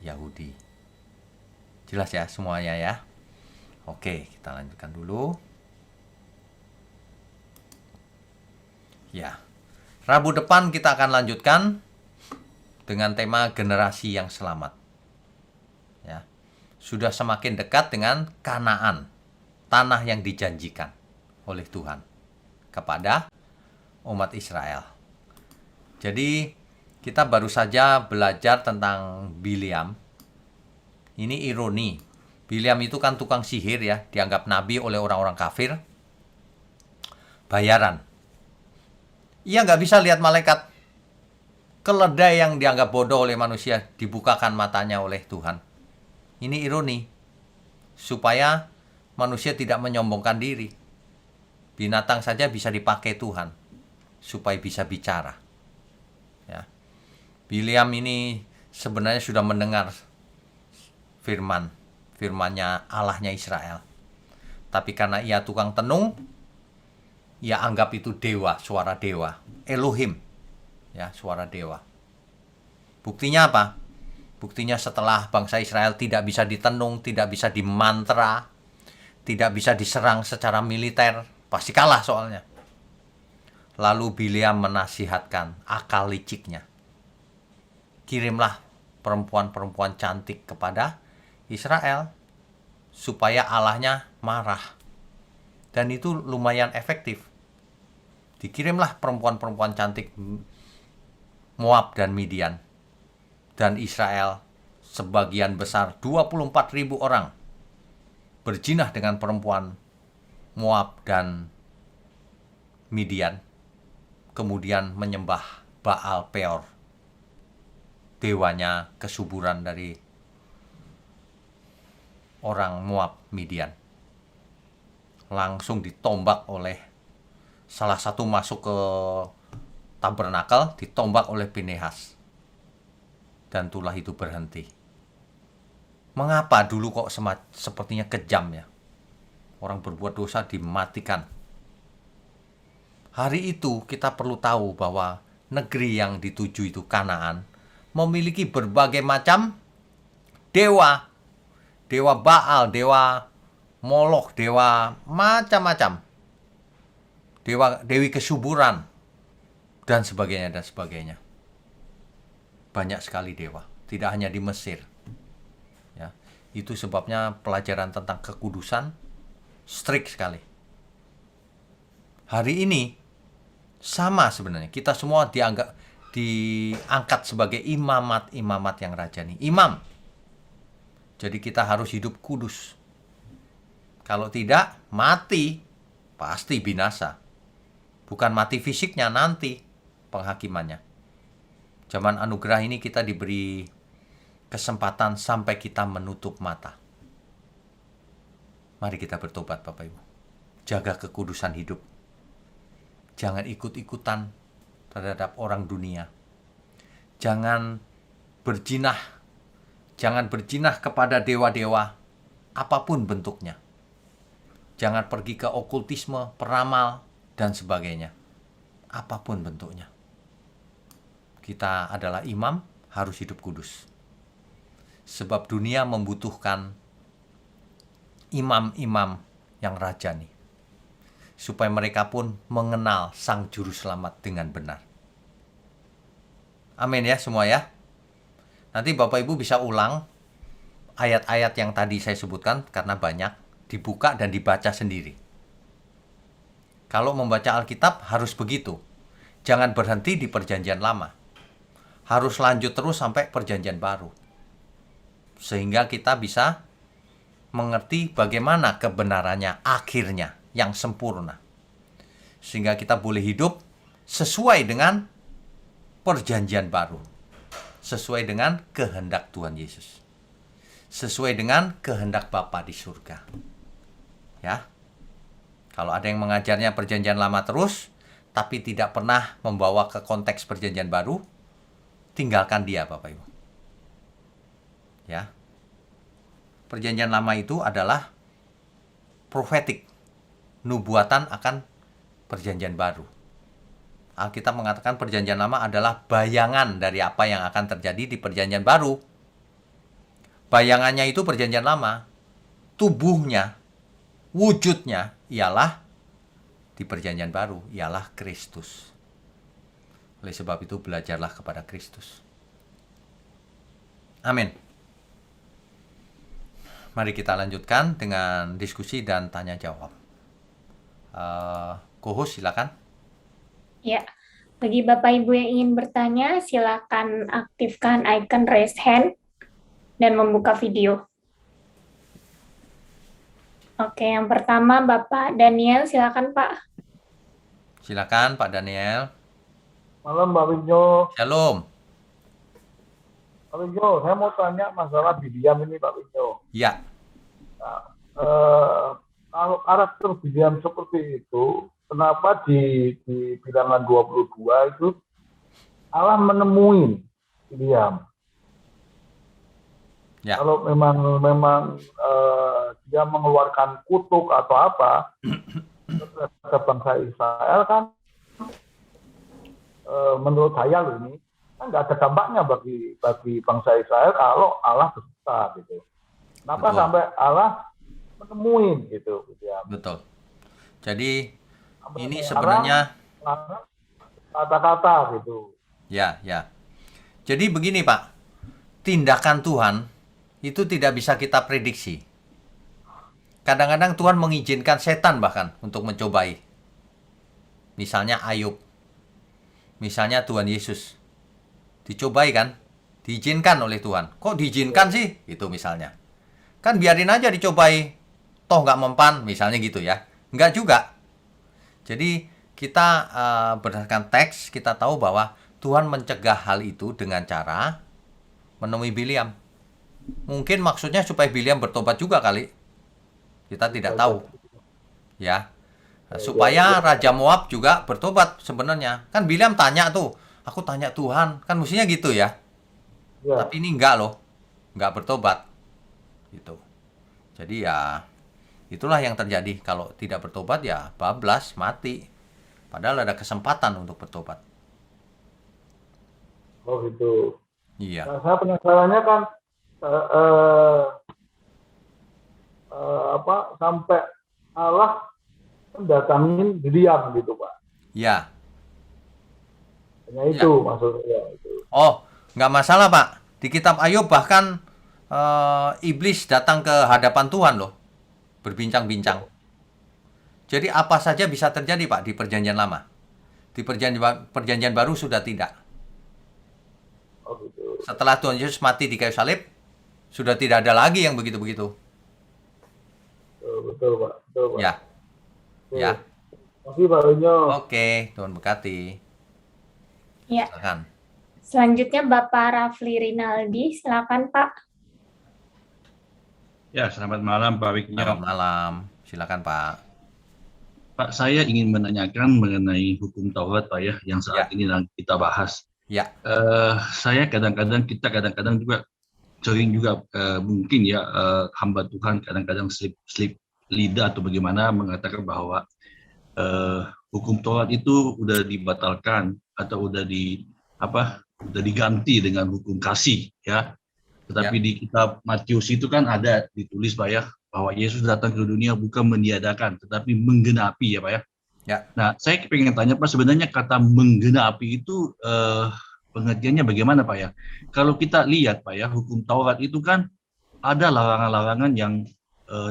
Yahudi. Jelas ya semuanya ya? Oke, kita lanjutkan dulu. Ya. Rabu depan kita akan lanjutkan dengan tema generasi yang selamat. Ya. Sudah semakin dekat dengan Kanaan, tanah yang dijanjikan oleh Tuhan kepada umat Israel. Jadi kita baru saja belajar tentang Bileam. Ini ironi. Bileam itu kan tukang sihir ya, dianggap nabi oleh orang-orang kafir. Bayaran. Ia nggak bisa lihat malaikat. Keledai yang dianggap bodoh oleh manusia dibukakan matanya oleh Tuhan. Ini ironi. Supaya manusia tidak menyombongkan diri. Binatang saja bisa dipakai Tuhan. Supaya bisa bicara. Ya. Bileam ini sebenarnya sudah mendengar firmannya Allahnya Israel. Tapi karena ia tukang tenung, ia anggap itu dewa, suara dewa, Elohim, ya, suara dewa. Buktinya apa? Buktinya setelah bangsa Israel tidak bisa ditenung, tidak bisa dimantra, tidak bisa diserang secara militer, pasti kalah soalnya. Lalu Bileam menasihatkan akal liciknya. Kirimlah perempuan-perempuan cantik kepada Israel supaya Allahnya marah. Dan itu lumayan efektif. Dikirimlah perempuan-perempuan cantik Moab dan Midian. Dan Israel sebagian besar 24.000 orang berjinah dengan perempuan Moab dan Midian. Kemudian menyembah Baal Peor, dewanya kesuburan dari orang Moab Midian. Langsung ditombak oleh salah satu masuk ke tabernakel, ditombak oleh Pinehas. Dan tulah itu berhenti. Mengapa dulu kok sepertinya kejam ya? Orang berbuat dosa dimatikan. Hari itu kita perlu tahu bahwa negeri yang dituju itu Kanaan memiliki berbagai macam dewa. Dewa Baal, dewa Molok, dewa macam-macam. Dewi kesuburan dan sebagainya dan sebagainya. Banyak sekali dewa, tidak hanya di Mesir. Ya, itu sebabnya pelajaran tentang kekudusan strict sekali. Hari ini sama sebenarnya, kita semua diangkat sebagai imamat yang rajani, imam. Jadi kita harus hidup kudus. Kalau tidak, mati, pasti binasa. Bukan mati fisiknya, nanti penghakimannya. Zaman anugerah ini kita diberi kesempatan sampai kita menutup mata. Mari kita bertobat Bapak Ibu. Jaga kekudusan hidup. Jangan ikut-ikutan terhadap orang dunia. Jangan berjinah. Jangan berjinah kepada dewa-dewa apapun bentuknya. Jangan pergi ke okultisme, peramal, dan sebagainya. Apapun bentuknya. Kita adalah imam, harus hidup kudus. Sebab dunia membutuhkan imam-imam yang rajani. Supaya mereka pun mengenal Sang Juru Selamat dengan benar. Amin ya semua ya. Nanti Bapak Ibu bisa ulang ayat-ayat yang tadi saya sebutkan karena banyak, dibuka dan dibaca sendiri. Kalau membaca Alkitab harus begitu. Jangan berhenti di Perjanjian Lama. Harus lanjut terus sampai Perjanjian Baru. Sehingga kita bisa mengerti bagaimana kebenarannya akhirnya yang sempurna. Sehingga kita boleh hidup sesuai dengan Perjanjian Baru. Sesuai dengan kehendak Tuhan Yesus. Sesuai dengan kehendak Bapa di surga. Ya. Kalau ada yang mengajarnya Perjanjian Lama terus, tapi tidak pernah membawa ke konteks Perjanjian Baru, tinggalkan dia Bapak Ibu. Ya. Perjanjian Lama itu adalah profetik, nubuatan akan Perjanjian Baru. Alkitab mengatakan Perjanjian Lama adalah bayangan dari apa yang akan terjadi di Perjanjian Baru. Bayangannya itu Perjanjian Lama. Tubuhnya, wujudnya ialah di Perjanjian Baru, ialah Kristus. Oleh sebab itu belajarlah kepada Kristus. Amin. Mari kita lanjutkan dengan diskusi dan tanya jawab. Kohus silakan.
Ya, bagi Bapak Ibu yang ingin bertanya, silakan aktifkan icon raise hand dan membuka video. Oke, yang pertama Bapak Daniel, silakan Pak.
Silakan Pak Daniel.
Malam Mbak Winyo.
Shalom.
Pak Winyo, saya mau tanya masalah Bileam ini Pak Winyo.
Ya.
Nah, kalau karakter Bileam seperti itu, kenapa di bilangan 22 itu Allah menemui Bileam?
Ya,
Kalau memang dia mengeluarkan kutuk atau apa terhadap bangsa Israel kan, menurut saya loh ini kan nggak ada dampaknya bagi bangsa Israel kalau Allah bersuka gitu. Kenapa
betul,
sampai Allah menemuin gitu ya?
betul. Jadi
Sampai
ini
melarang
sebenarnya
melarang kata-kata gitu.
ya, ya. Jadi begini Pak, tindakan Tuhan itu tidak bisa kita prediksi. Kadang-kadang Tuhan mengizinkan setan bahkan untuk mencobai. Misalnya Ayub, misalnya Tuhan Yesus. Dicobai kan? Diizinkan oleh Tuhan. Kok diizinkan sih? Itu misalnya. Kan biarin aja dicobai. Toh nggak mempan, misalnya gitu ya. Nggak juga. Jadi kita berdasarkan teks, kita tahu bahwa Tuhan mencegah hal itu dengan cara menemui Biliam. Mungkin maksudnya supaya Biliam bertobat juga kali. Kita tidak tahu. Ya. Supaya Raja Moab juga bertobat sebenarnya. Kan Biliam tanya tuh, aku tanya Tuhan, kan mestinya gitu ya.
Ya,
Tapi ini enggak loh, enggak bertobat. Gitu. Jadi ya itulah yang terjadi. Kalau tidak bertobat ya bablas, mati. Padahal ada kesempatan untuk bertobat.
oh gitu.
Iya,
Nah, saya penasarannya kan eh, eh, apa sampai Allah mendatangin Biliam gitu Pak.
iya,
Hanya
iya.
itu maksudnya itu.
Oh, nggak masalah Pak. Di kitab Ayub bahkan iblis datang ke hadapan Tuhan loh, berbincang-bincang. Jadi apa saja bisa terjadi Pak di perjanjian lama. Di perjanjian baru sudah tidak.
Oh gitu.
Setelah Tuhan Yesus mati di kayu salib, sudah tidak ada lagi yang begitu-begitu.
Betul, betul Pak. Betul Pak.
Ya,
Oke.
ya.
Terima kasih Pak Renyo.
Oke, Tuhan berkati.
Ya,
Silakan.
selanjutnya Bapak Rafli Rinaldi, silakan Pak.
Ya, selamat malam Pak
Selamat
Wiknyo.
malam. Silakan Pak.
Pak, saya ingin menanyakan mengenai hukum Taurat Pak ya, yang saat
Ya,
ini kita bahas.
ya,
Kita kadang-kadang juga sering juga mungkin ya hamba Tuhan kadang-kadang slip lidah atau bagaimana mengatakan bahwa hukum Taurat itu udah dibatalkan atau udah diganti dengan hukum kasih ya. Tetapi
ya,
di kitab Matius itu kan ada ditulis Pak ya, bahwa Yesus datang ke dunia bukan meniadakan, tetapi menggenapi ya Pak ya.
ya.
Nah, saya pengen tanya Pak, sebenarnya kata menggenapi itu pengertiannya bagaimana Pak ya? Kalau kita lihat Pak ya, hukum Taurat itu kan ada larangan-larangan yang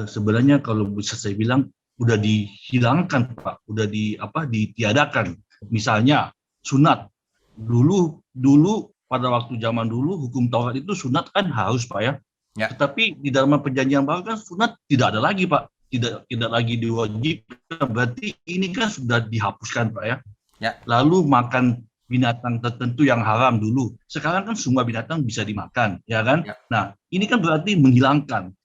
sebenarnya kalau bisa saya bilang udah dihilangkan Pak, udah ditiadakan. Misalnya sunat. Dulu pada waktu zaman dulu hukum Taurat itu sunat kan harus Pak ya.
Ya.
Tetapi di dalam perjanjian baru kan sunat tidak ada lagi Pak. Tidak lagi diwajibkan. Berarti ini kan sudah dihapuskan Pak ya.
Ya.
Lalu makan binatang tertentu yang haram dulu. Sekarang kan semua binatang bisa dimakan, ya kan?
Ya.
Nah, ini kan berarti menghilangkan.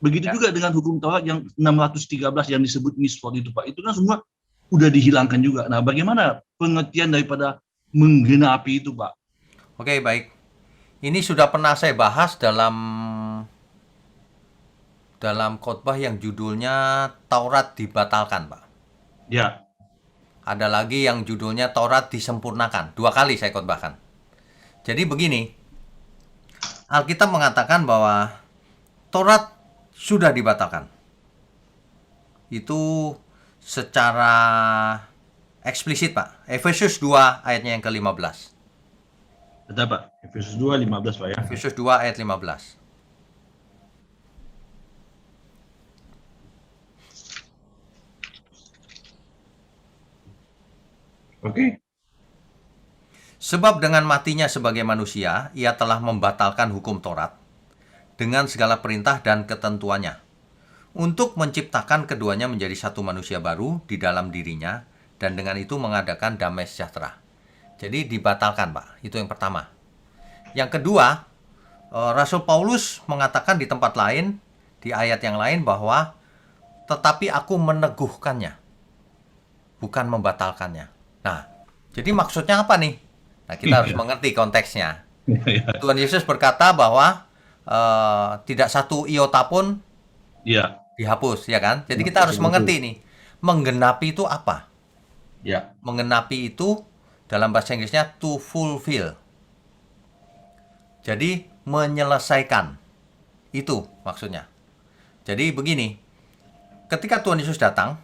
Begitu
Ya.
juga dengan hukum Taurat yang 613 yang disebut miswot itu Pak. Itu kan semua udah dihilangkan juga. Nah, bagaimana pengertian daripada menggenapi itu Pak?
Oke, baik. Ini sudah pernah saya bahas dalam khotbah yang judulnya Taurat dibatalkan, Pak.
Ya,
Ada lagi yang judulnya Taurat disempurnakan. 2 kali saya khotbahkan. Jadi begini, Alkitab mengatakan bahwa Taurat sudah dibatalkan. Itu secara eksplisit, Pak. Efesus 2 ayatnya yang ke-15.
ada Pak. Efesus 2:15 Pak ya.
Efesus 2 ayat 15.
Oke.
Sebab dengan matinya sebagai manusia, ia telah membatalkan hukum Taurat dengan segala perintah dan ketentuannya, untuk menciptakan keduanya menjadi satu manusia baru di dalam dirinya, dan dengan itu mengadakan damai sejahtera. Jadi dibatalkan, Pak. Itu yang pertama. Yang kedua, Rasul Paulus mengatakan di tempat lain, di ayat yang lain bahwa tetapi aku meneguhkannya, bukan membatalkannya. Nah, jadi maksudnya apa nih? Nah, kita harus mengerti konteksnya. Tuhan Yesus berkata bahwa tidak satu iota pun
Ya,
dihapus, ya kan? Jadi
ya,
kita harus
betul.
mengerti nih, menggenapi itu apa?
Ya,
Menggenapi itu dalam bahasa Inggrisnya to fulfill. Jadi menyelesaikan. Itu maksudnya. Jadi begini, ketika Tuhan Yesus datang,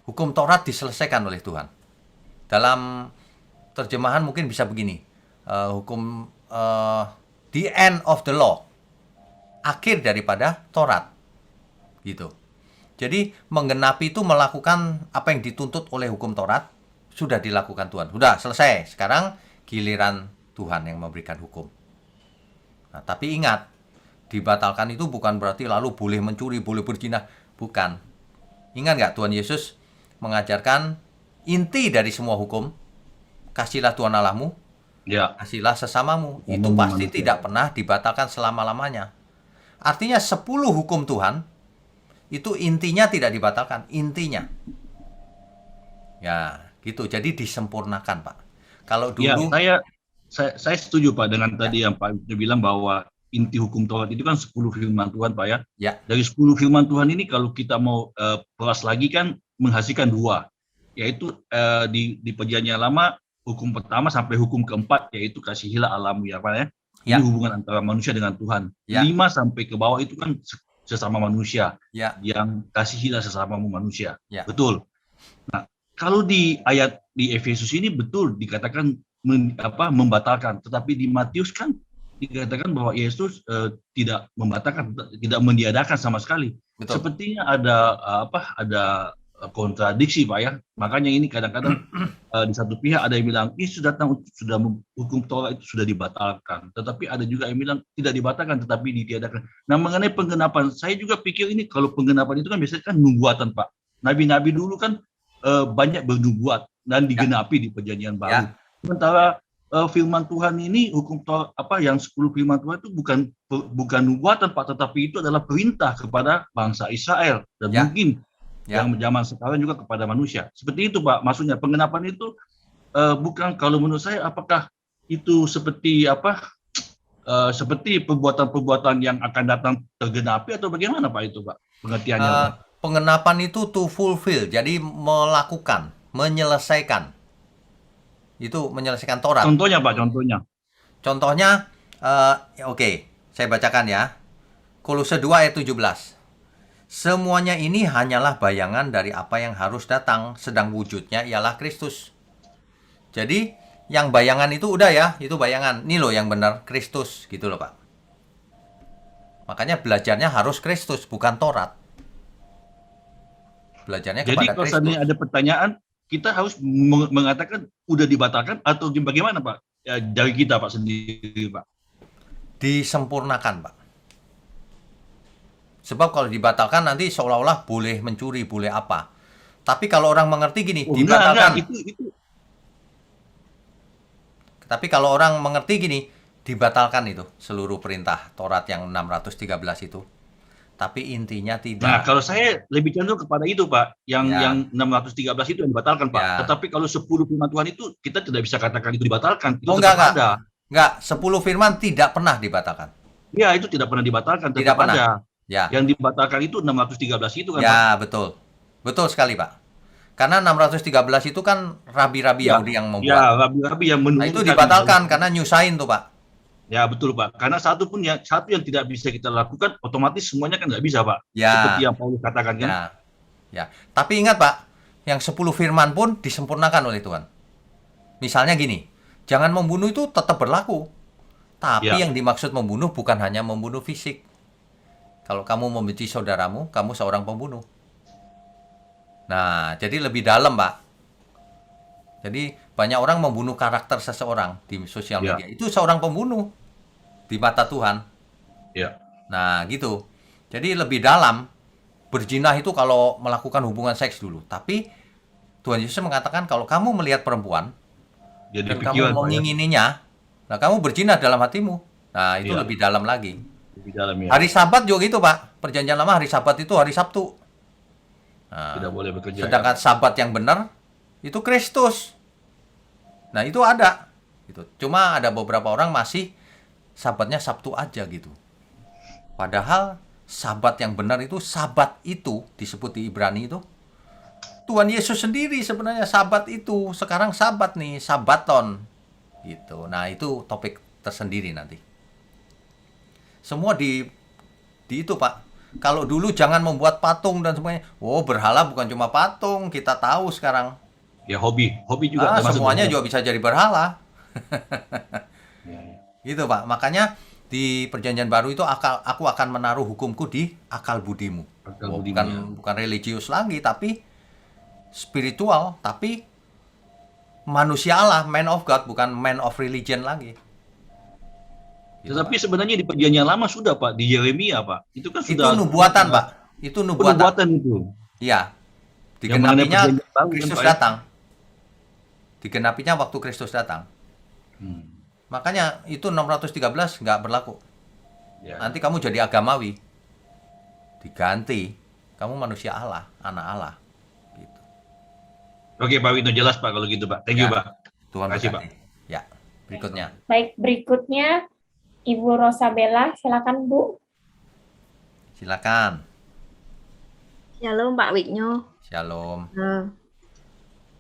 hukum Taurat diselesaikan oleh Tuhan. Dalam terjemahan mungkin bisa begini, hukum the end of the law, akhir daripada Taurat, gitu. Jadi menggenapi itu melakukan apa yang dituntut oleh hukum Taurat, sudah dilakukan Tuhan. Sudah selesai. Sekarang giliran Tuhan yang memberikan hukum. Nah, tapi ingat, dibatalkan itu bukan berarti lalu boleh mencuri, boleh berzina. Bukan. Ingat nggak Tuhan Yesus mengajarkan inti dari semua hukum, kasihlah Tuhan Allahmu,
ya,
kasihlah sesamamu. Itu
Sesamamu
pasti
manusia.
tidak pernah dibatalkan selama-lamanya. Artinya 10 hukum Tuhan, itu intinya tidak dibatalkan. Intinya. Ya, gitu. Jadi disempurnakan, Pak. Kalau
ya.
dulu...
Saya setuju Pak dengan tadi yang Pak Ibnu bilang bahwa inti hukum Taurat itu kan 10 firman Tuhan Pak ya.
Ya,
Dari 10 firman Tuhan ini kalau kita mau peras lagi kan menghasilkan 2, yaitu di Perjanjian Lama hukum pertama sampai hukum keempat yaitu kasihilah Allahmu ya Pak ya.
Ya.
Ini hubungan antara manusia dengan Tuhan.
Ya.
5 sampai ke bawah itu kan sesama manusia,
ya,
yang kasihilah sesamamu manusia.
Ya.
Betul. Nah, kalau di ayat di Efesus ini betul dikatakan membatalkan, tetapi di Matius kan dikatakan bahwa Yesus tidak membatalkan, tidak meniadakan sama sekali.
betul.
Sepertinya ada kontradiksi Pak ya. Makanya ini kadang-kadang di satu pihak ada yang bilang Yesus datang sudah hukum Taurat itu sudah dibatalkan, tetapi ada juga yang bilang tidak dibatalkan tetapi ditiadakan. Nah, mengenai penggenapan, saya juga pikir ini kalau penggenapan itu kan biasanya kan nubuatan Pak. Nabi-nabi dulu kan banyak bernubuat dan digenapi di Perjanjian Baru.
Ya.
Sementara firman Tuhan ini hukum Taurat yang 10 firman Tuhan itu bukan nubuatan Pak, tetapi itu adalah perintah kepada bangsa Israel dan
Ya.
mungkin
Ya.
yang zaman sekarang juga kepada manusia. Seperti itu Pak, maksudnya penggenapan itu bukan, kalau menurut saya apakah itu seperti seperti perbuatan-perbuatan yang akan datang tergenapi atau bagaimana Pak itu Pak pengertiannya Pak?
Penggenapan itu to fulfill, jadi melakukan, menyelesaikan. Itu menyelesaikan Taurat.
Contohnya Pak, contohnya.
Contohnya, oke, saya bacakan ya. Kolose 2 ayat 17. Semuanya ini hanyalah bayangan dari apa yang harus datang, sedang wujudnya ialah Kristus. Jadi, yang bayangan itu udah ya, itu bayangan. Ini loh yang benar, Kristus, gitu loh Pak. Makanya belajarnya harus Kristus, bukan Taurat. Belajarnya
Jadi
kepada
kalau
Kristus.
seandainya ada pertanyaan, kita harus mengatakan udah dibatalkan atau bagaimana Pak? Ya, dari kita Pak sendiri Pak.
Disempurnakan Pak. Sebab kalau dibatalkan nanti seolah-olah boleh mencuri, boleh apa. Tapi kalau orang mengerti gini, dibatalkan.
Itu.
Tapi kalau orang mengerti gini, dibatalkan itu seluruh perintah Taurat yang 613 itu. Tapi intinya tidak.
Nah, kalau saya lebih cenderung kepada itu Pak, yang
Ya.
yang 613 itu yang dibatalkan Pak.
Ya.
Tetapi kalau 10 firman Tuhan itu kita tidak bisa katakan itu dibatalkan. Itu
Oh,
tetap
enggak.
ada.
Enggak, 10 firman tidak pernah dibatalkan.
Ya, itu tidak pernah dibatalkan,
Tidak
tetap
pernah.
ada.
Ya.
Yang dibatalkan itu 613 itu kan Pak.
Ya, betul. Betul sekali, Pak. Karena 613 itu kan rabi-rabi
Ya.
Yahudi yang membuat.
Ya, rabi-rabi yang
Nah,
menurunkan.
itu dibatalkan karena nyusahin tuh, Pak.
Ya, betul Pak. Karena satu yang tidak bisa kita lakukan, otomatis semuanya kan nggak bisa Pak.
Ya.
Seperti yang Paulus katakan kan.
Ya. Ya. Tapi ingat, Pak, yang 10 firman pun disempurnakan oleh Tuhan. Misalnya gini, jangan membunuh itu tetap berlaku. Tapi
Ya.
yang dimaksud membunuh bukan hanya membunuh fisik. Kalau kamu membenci saudaramu, kamu seorang pembunuh. Nah, jadi lebih dalam, Pak. Jadi banyak orang membunuh karakter seseorang di sosial
Ya.
media. Itu seorang pembunuh di mata Tuhan.
Ya.
Nah, gitu. Jadi lebih dalam. Berzina itu kalau melakukan hubungan seks dulu. Tapi Tuhan Yesus mengatakan kalau kamu melihat perempuan
Jadi
dan
pikiran
kamu
Pak ya.
mengingininya, nah kamu berzina dalam hatimu. Nah, itu
Iya.
lebih dalam lagi.
Di dalam ya.
Hari Sabat juga gitu, Pak. Perjanjian Lama hari Sabat itu hari Sabtu. Nah,
Tidak boleh bekerja.
sedangkan Sabat yang benar itu Kristus. Nah, itu ada. Gitu. Cuma ada beberapa orang masih Sabatnya Sabtu aja gitu. Padahal sabat yang benar itu, sabat itu disebut di Ibrani itu, Tuhan Yesus sendiri sebenarnya sabat itu. Sekarang sabat nih, sabaton. Gitu. Nah, itu topik tersendiri nanti. Semua di itu, Pak. Kalau dulu jangan membuat patung dan semuanya. Oh, berhala bukan cuma patung, kita tahu sekarang.
Ya hobi juga termasuk
Semuanya
berhala.
juga bisa jadi berhala.
Ya, ya.
Gitu, Pak. Makanya di Perjanjian Baru itu aku akan menaruh hukumku di akal budimu.
Akal
Oh,
budimu, ya.
bukan religius lagi, tapi spiritual, tapi manusia Allah, man of God, bukan man of religion lagi. Gitu,
Tetapi
Pak.
sebenarnya di Perjanjian Lama sudah, Pak, di Yeremia, Pak. Itu kan
Itu
sudah
nubuatan, Pak. Itu nubuatan.
Nubuatan itu.
Iya.
Yang mengenai
Digenapinya
Perjanjian Baru, kan,
Kristus
Pak, ya?
datang. Digenapinya waktu Kristus datang.
Hmm.
Makanya itu 613 nggak berlaku.
Ya.
Nanti kamu jadi agamawi. Diganti. Kamu manusia Allah, anak Allah. Gitu.
Oke, Pak Wino, jelas, Pak, kalau gitu, Pak. Thank you,
Ya.
Pak.
Tuhan
Terima kasih,
berkati. Ya, berikutnya.
Baik, berikutnya Ibu Rosabella, silakan Bu.
Silakan.
Shalom Pak Wigno.
Shalom.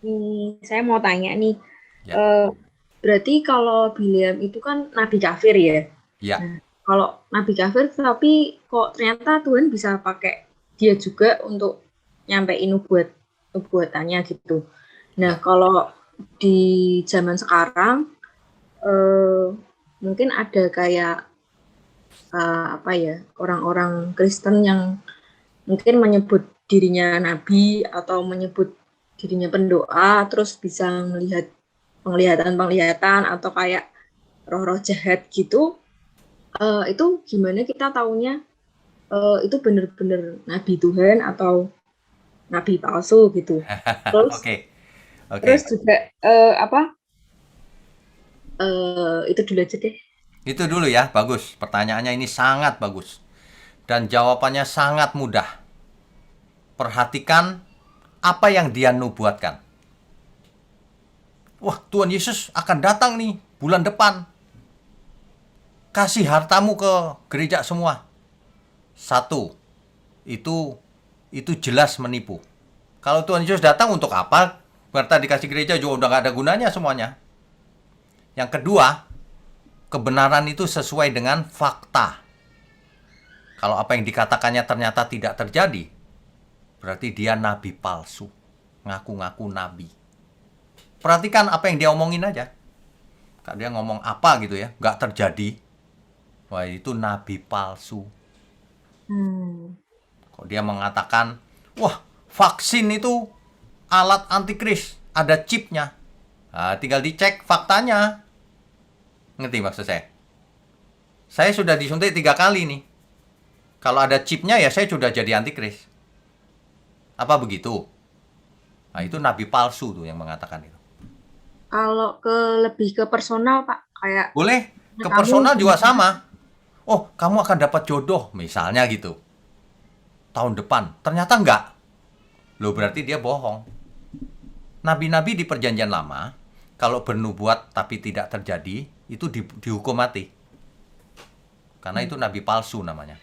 Ini saya mau tanya nih,
Ya.
berarti kalau Bileam itu kan nabi kafir ya?
Ya.
Nah, kalau nabi kafir, tapi kok ternyata Tuhan bisa pakai dia juga untuk nyampein nubuatannya gitu. Nah, kalau di zaman sekarang mungkin ada kayak apa ya, orang-orang Kristen yang mungkin menyebut dirinya nabi atau menyebut dirinya pendoa, terus bisa melihat penglihatan atau kayak roh-roh jahat gitu. Itu gimana kita taunya itu benar-benar nabi Tuhan atau nabi palsu gitu. Terus
Oke.
terus juga itu dulu aja deh.
Itu dulu ya, bagus. Pertanyaannya ini sangat bagus. Dan jawabannya sangat mudah. Perhatikan apa yang dia nubuatkan. Wah, Tuhan Yesus akan datang nih bulan depan. Kasih hartamu ke gereja semua. Satu, itu jelas menipu. Kalau Tuhan Yesus datang untuk apa? Harta dikasih gereja juga udah gak ada gunanya semuanya. Yang kedua, kebenaran itu sesuai dengan fakta. Kalau apa yang dikatakannya ternyata tidak terjadi, berarti dia nabi palsu. Ngaku-ngaku nabi. Perhatikan apa yang dia omongin aja. Kalau dia ngomong apa gitu ya, nggak terjadi. Wah, itu nabi palsu. Kok dia mengatakan, wah, vaksin itu alat antikris, ada chipnya. Nah, tinggal dicek faktanya. Ngerti maksud saya? Saya sudah disuntik 3 kali nih. Kalau ada chipnya ya saya sudah jadi antikris. Apa begitu? Nah, itu nabi palsu tuh yang mengatakan itu.
Kalau lebih ke personal Pak, kayak
Boleh, ke
kamu-
personal juga sama. Oh, kamu akan dapat jodoh, misalnya gitu. Tahun depan. Ternyata enggak. Loh, berarti dia bohong. Nabi-nabi di Perjanjian Lama, kalau bernubuat tapi tidak terjadi, itu dihukum mati. Karena itu nabi palsu namanya.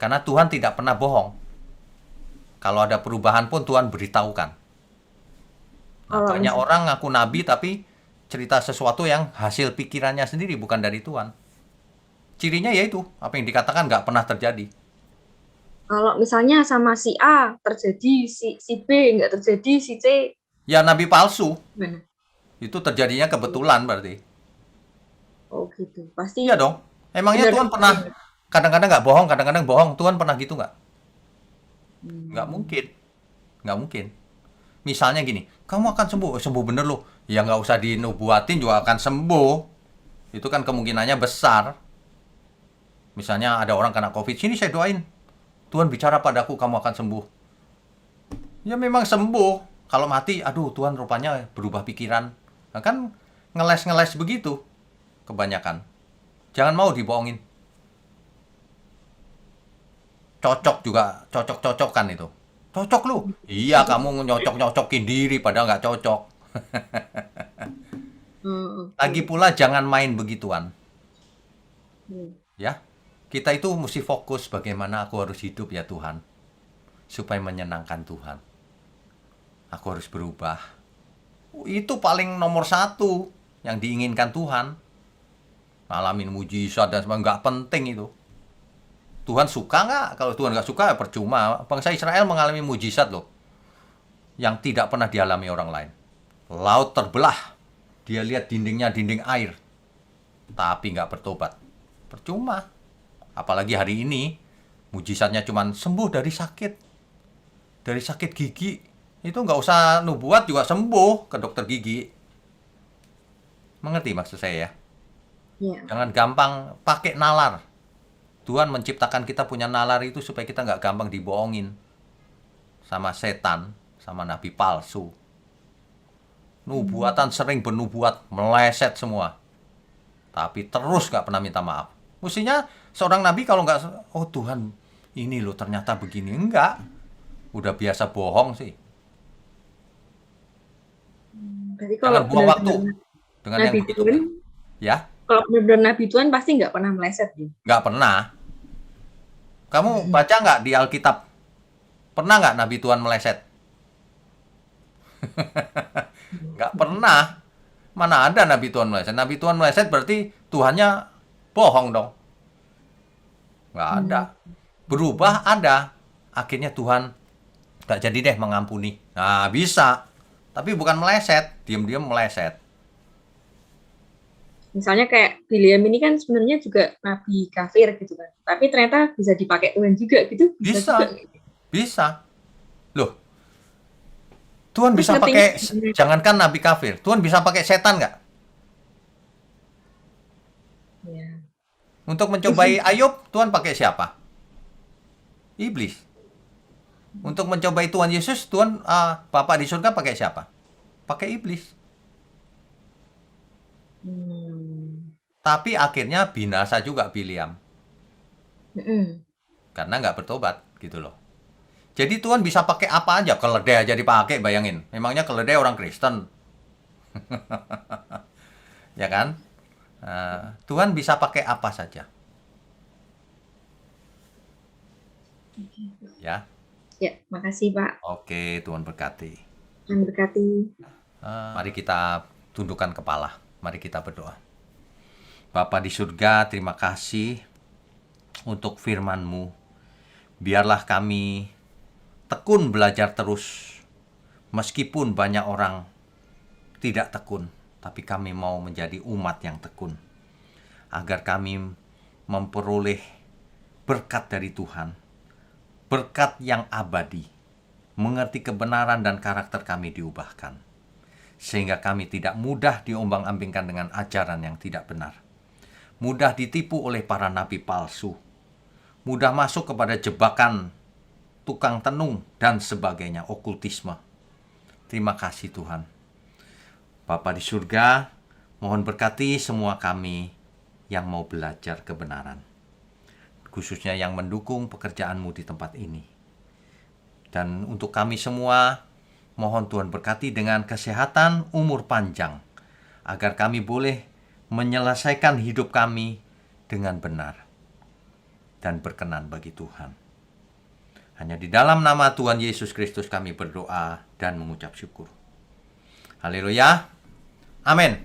Karena Tuhan tidak pernah bohong. Kalau ada perubahan pun Tuhan beritahukan. Nah,
Kalau
banyak orang ngaku nabi tapi cerita sesuatu yang hasil pikirannya sendiri, bukan dari Tuhan. Cirinya yaitu, apa yang dikatakan nggak pernah terjadi.
kalau misalnya sama si A terjadi, si B nggak terjadi, si C
Ya nabi palsu,
gimana?
itu terjadinya kebetulan berarti.
Oh gitu, pasti
Iya dong. Emangnya
Benar.
Tuhan pernah kadang-kadang nggak bohong, kadang-kadang bohong. Tuhan pernah gitu nggak? Nggak mungkin. Nggak mungkin. Misalnya gini, kamu akan sembuh. Oh, sembuh bener loh. Ya nggak usah dinubuatin juga akan sembuh. Itu kan kemungkinannya besar. Misalnya ada orang kena COVID, sini saya doain. Tuhan bicara padaku, kamu akan sembuh. Ya memang sembuh. Kalau mati, aduh Tuhan rupanya berubah pikiran. Nah, kan ngeles-ngeles begitu. Kebanyakan. Jangan mau dibohongin. Cocok juga, cocok-cocokan itu. Cocok lu. Iya, kamu nyocok-nyocokin diri padahal nggak cocok.
oke.
Lagi pula jangan main begituan.
Hmm.
Ya. Kita itu mesti fokus bagaimana aku harus hidup ya Tuhan, supaya menyenangkan Tuhan. Aku harus berubah. Itu paling nomor satu yang diinginkan Tuhan. Ngalamin mujizat dan sebagainya, nggak penting itu. Tuhan suka nggak? Kalau Tuhan nggak suka, ya percuma. Bangsa Israel mengalami mujizat loh, yang tidak pernah dialami orang lain. Laut terbelah, dia lihat dindingnya dinding air, tapi nggak bertobat. Percuma. Apalagi hari ini, mujizatnya cuma sembuh dari sakit. Dari sakit gigi. Itu nggak usah nubuat juga sembuh ke dokter gigi. Mengerti maksud saya ya?
Ya.
Jangan gampang pakai nalar. Tuhan menciptakan kita punya nalar itu supaya kita nggak gampang dibohongin sama setan, sama nabi palsu. Nubuatan sering bernubuat, meleset semua. Tapi terus nggak pernah minta maaf. Mestinya seorang nabi kalau nggak, oh Tuhan ini loh ternyata begini. Enggak. Udah biasa bohong sih.
Berarti
Jangan
kalau
buang waktu
benar-benar
dengan yang
Nabi
begitu.
Tuhan,
Ya,
kalau benar-benar Nabi Tuhan pasti nggak pernah meleset ya.
nggak pernah. Kamu baca nggak di Alkitab? Pernah nggak Nabi Tuhan meleset? Nggak pernah. Mana ada Nabi Tuhan meleset? Nabi Tuhan meleset berarti Tuhannya bohong dong. Nggak ada. Berubah ada. Akhirnya Tuhan nggak jadi deh mengampuni. Nah, bisa. Tapi bukan meleset. Diam-diam meleset.
Misalnya kayak Biliam ini kan sebenarnya juga nabi kafir gitu kan. Tapi ternyata bisa dipakai Tuhan juga gitu.
Bisa.
Juga.
Bisa. Loh, Tuhan
Terus
bisa pakai,
ngerti-
jangankan nabi kafir, Tuhan bisa pakai setan nggak?
Ya.
Untuk mencobai Ayub, Tuhan pakai siapa? Iblis. Untuk mencobai Tuhan Yesus, Tuhan Bapa di surga pakai siapa? Pakai iblis. Tapi akhirnya binasa juga Biliam.
Mm-mm.
Karena nggak bertobat, gitu loh. Jadi Tuhan bisa pakai apa aja, keledai aja dipakai, bayangin. Memangnya keledai orang Kristen? Ya kan? Tuhan bisa pakai apa saja. Ya.
Ya, makasih Pak.
Oke, Tuhan berkati.
Tuhan berkati.
Mari kita tundukkan kepala. Mari kita berdoa. Bapa di surga, terima kasih untuk firman-Mu. Biarlah kami tekun belajar terus. Meskipun banyak orang tidak tekun, tapi kami mau menjadi umat yang tekun. Agar kami memperoleh berkat dari Tuhan. Berkat yang abadi. Mengerti kebenaran dan karakter kami diubahkan. Sehingga kami tidak mudah diombang-ambingkan dengan ajaran yang tidak benar. Mudah ditipu oleh para nabi palsu. Mudah masuk kepada jebakan tukang tenung dan sebagainya, okultisme. Terima kasih Tuhan. Bapa di surga, mohon berkati semua kami yang mau belajar kebenaran. Khususnya yang mendukung pekerjaan-Mu di tempat ini. Dan untuk kami semua, mohon Tuhan berkati dengan kesehatan, umur panjang, agar kami boleh menyelesaikan hidup kami dengan benar dan berkenan bagi Tuhan. Hanya di dalam nama Tuhan Yesus Kristus kami berdoa dan mengucap syukur. Haleluya. Amin.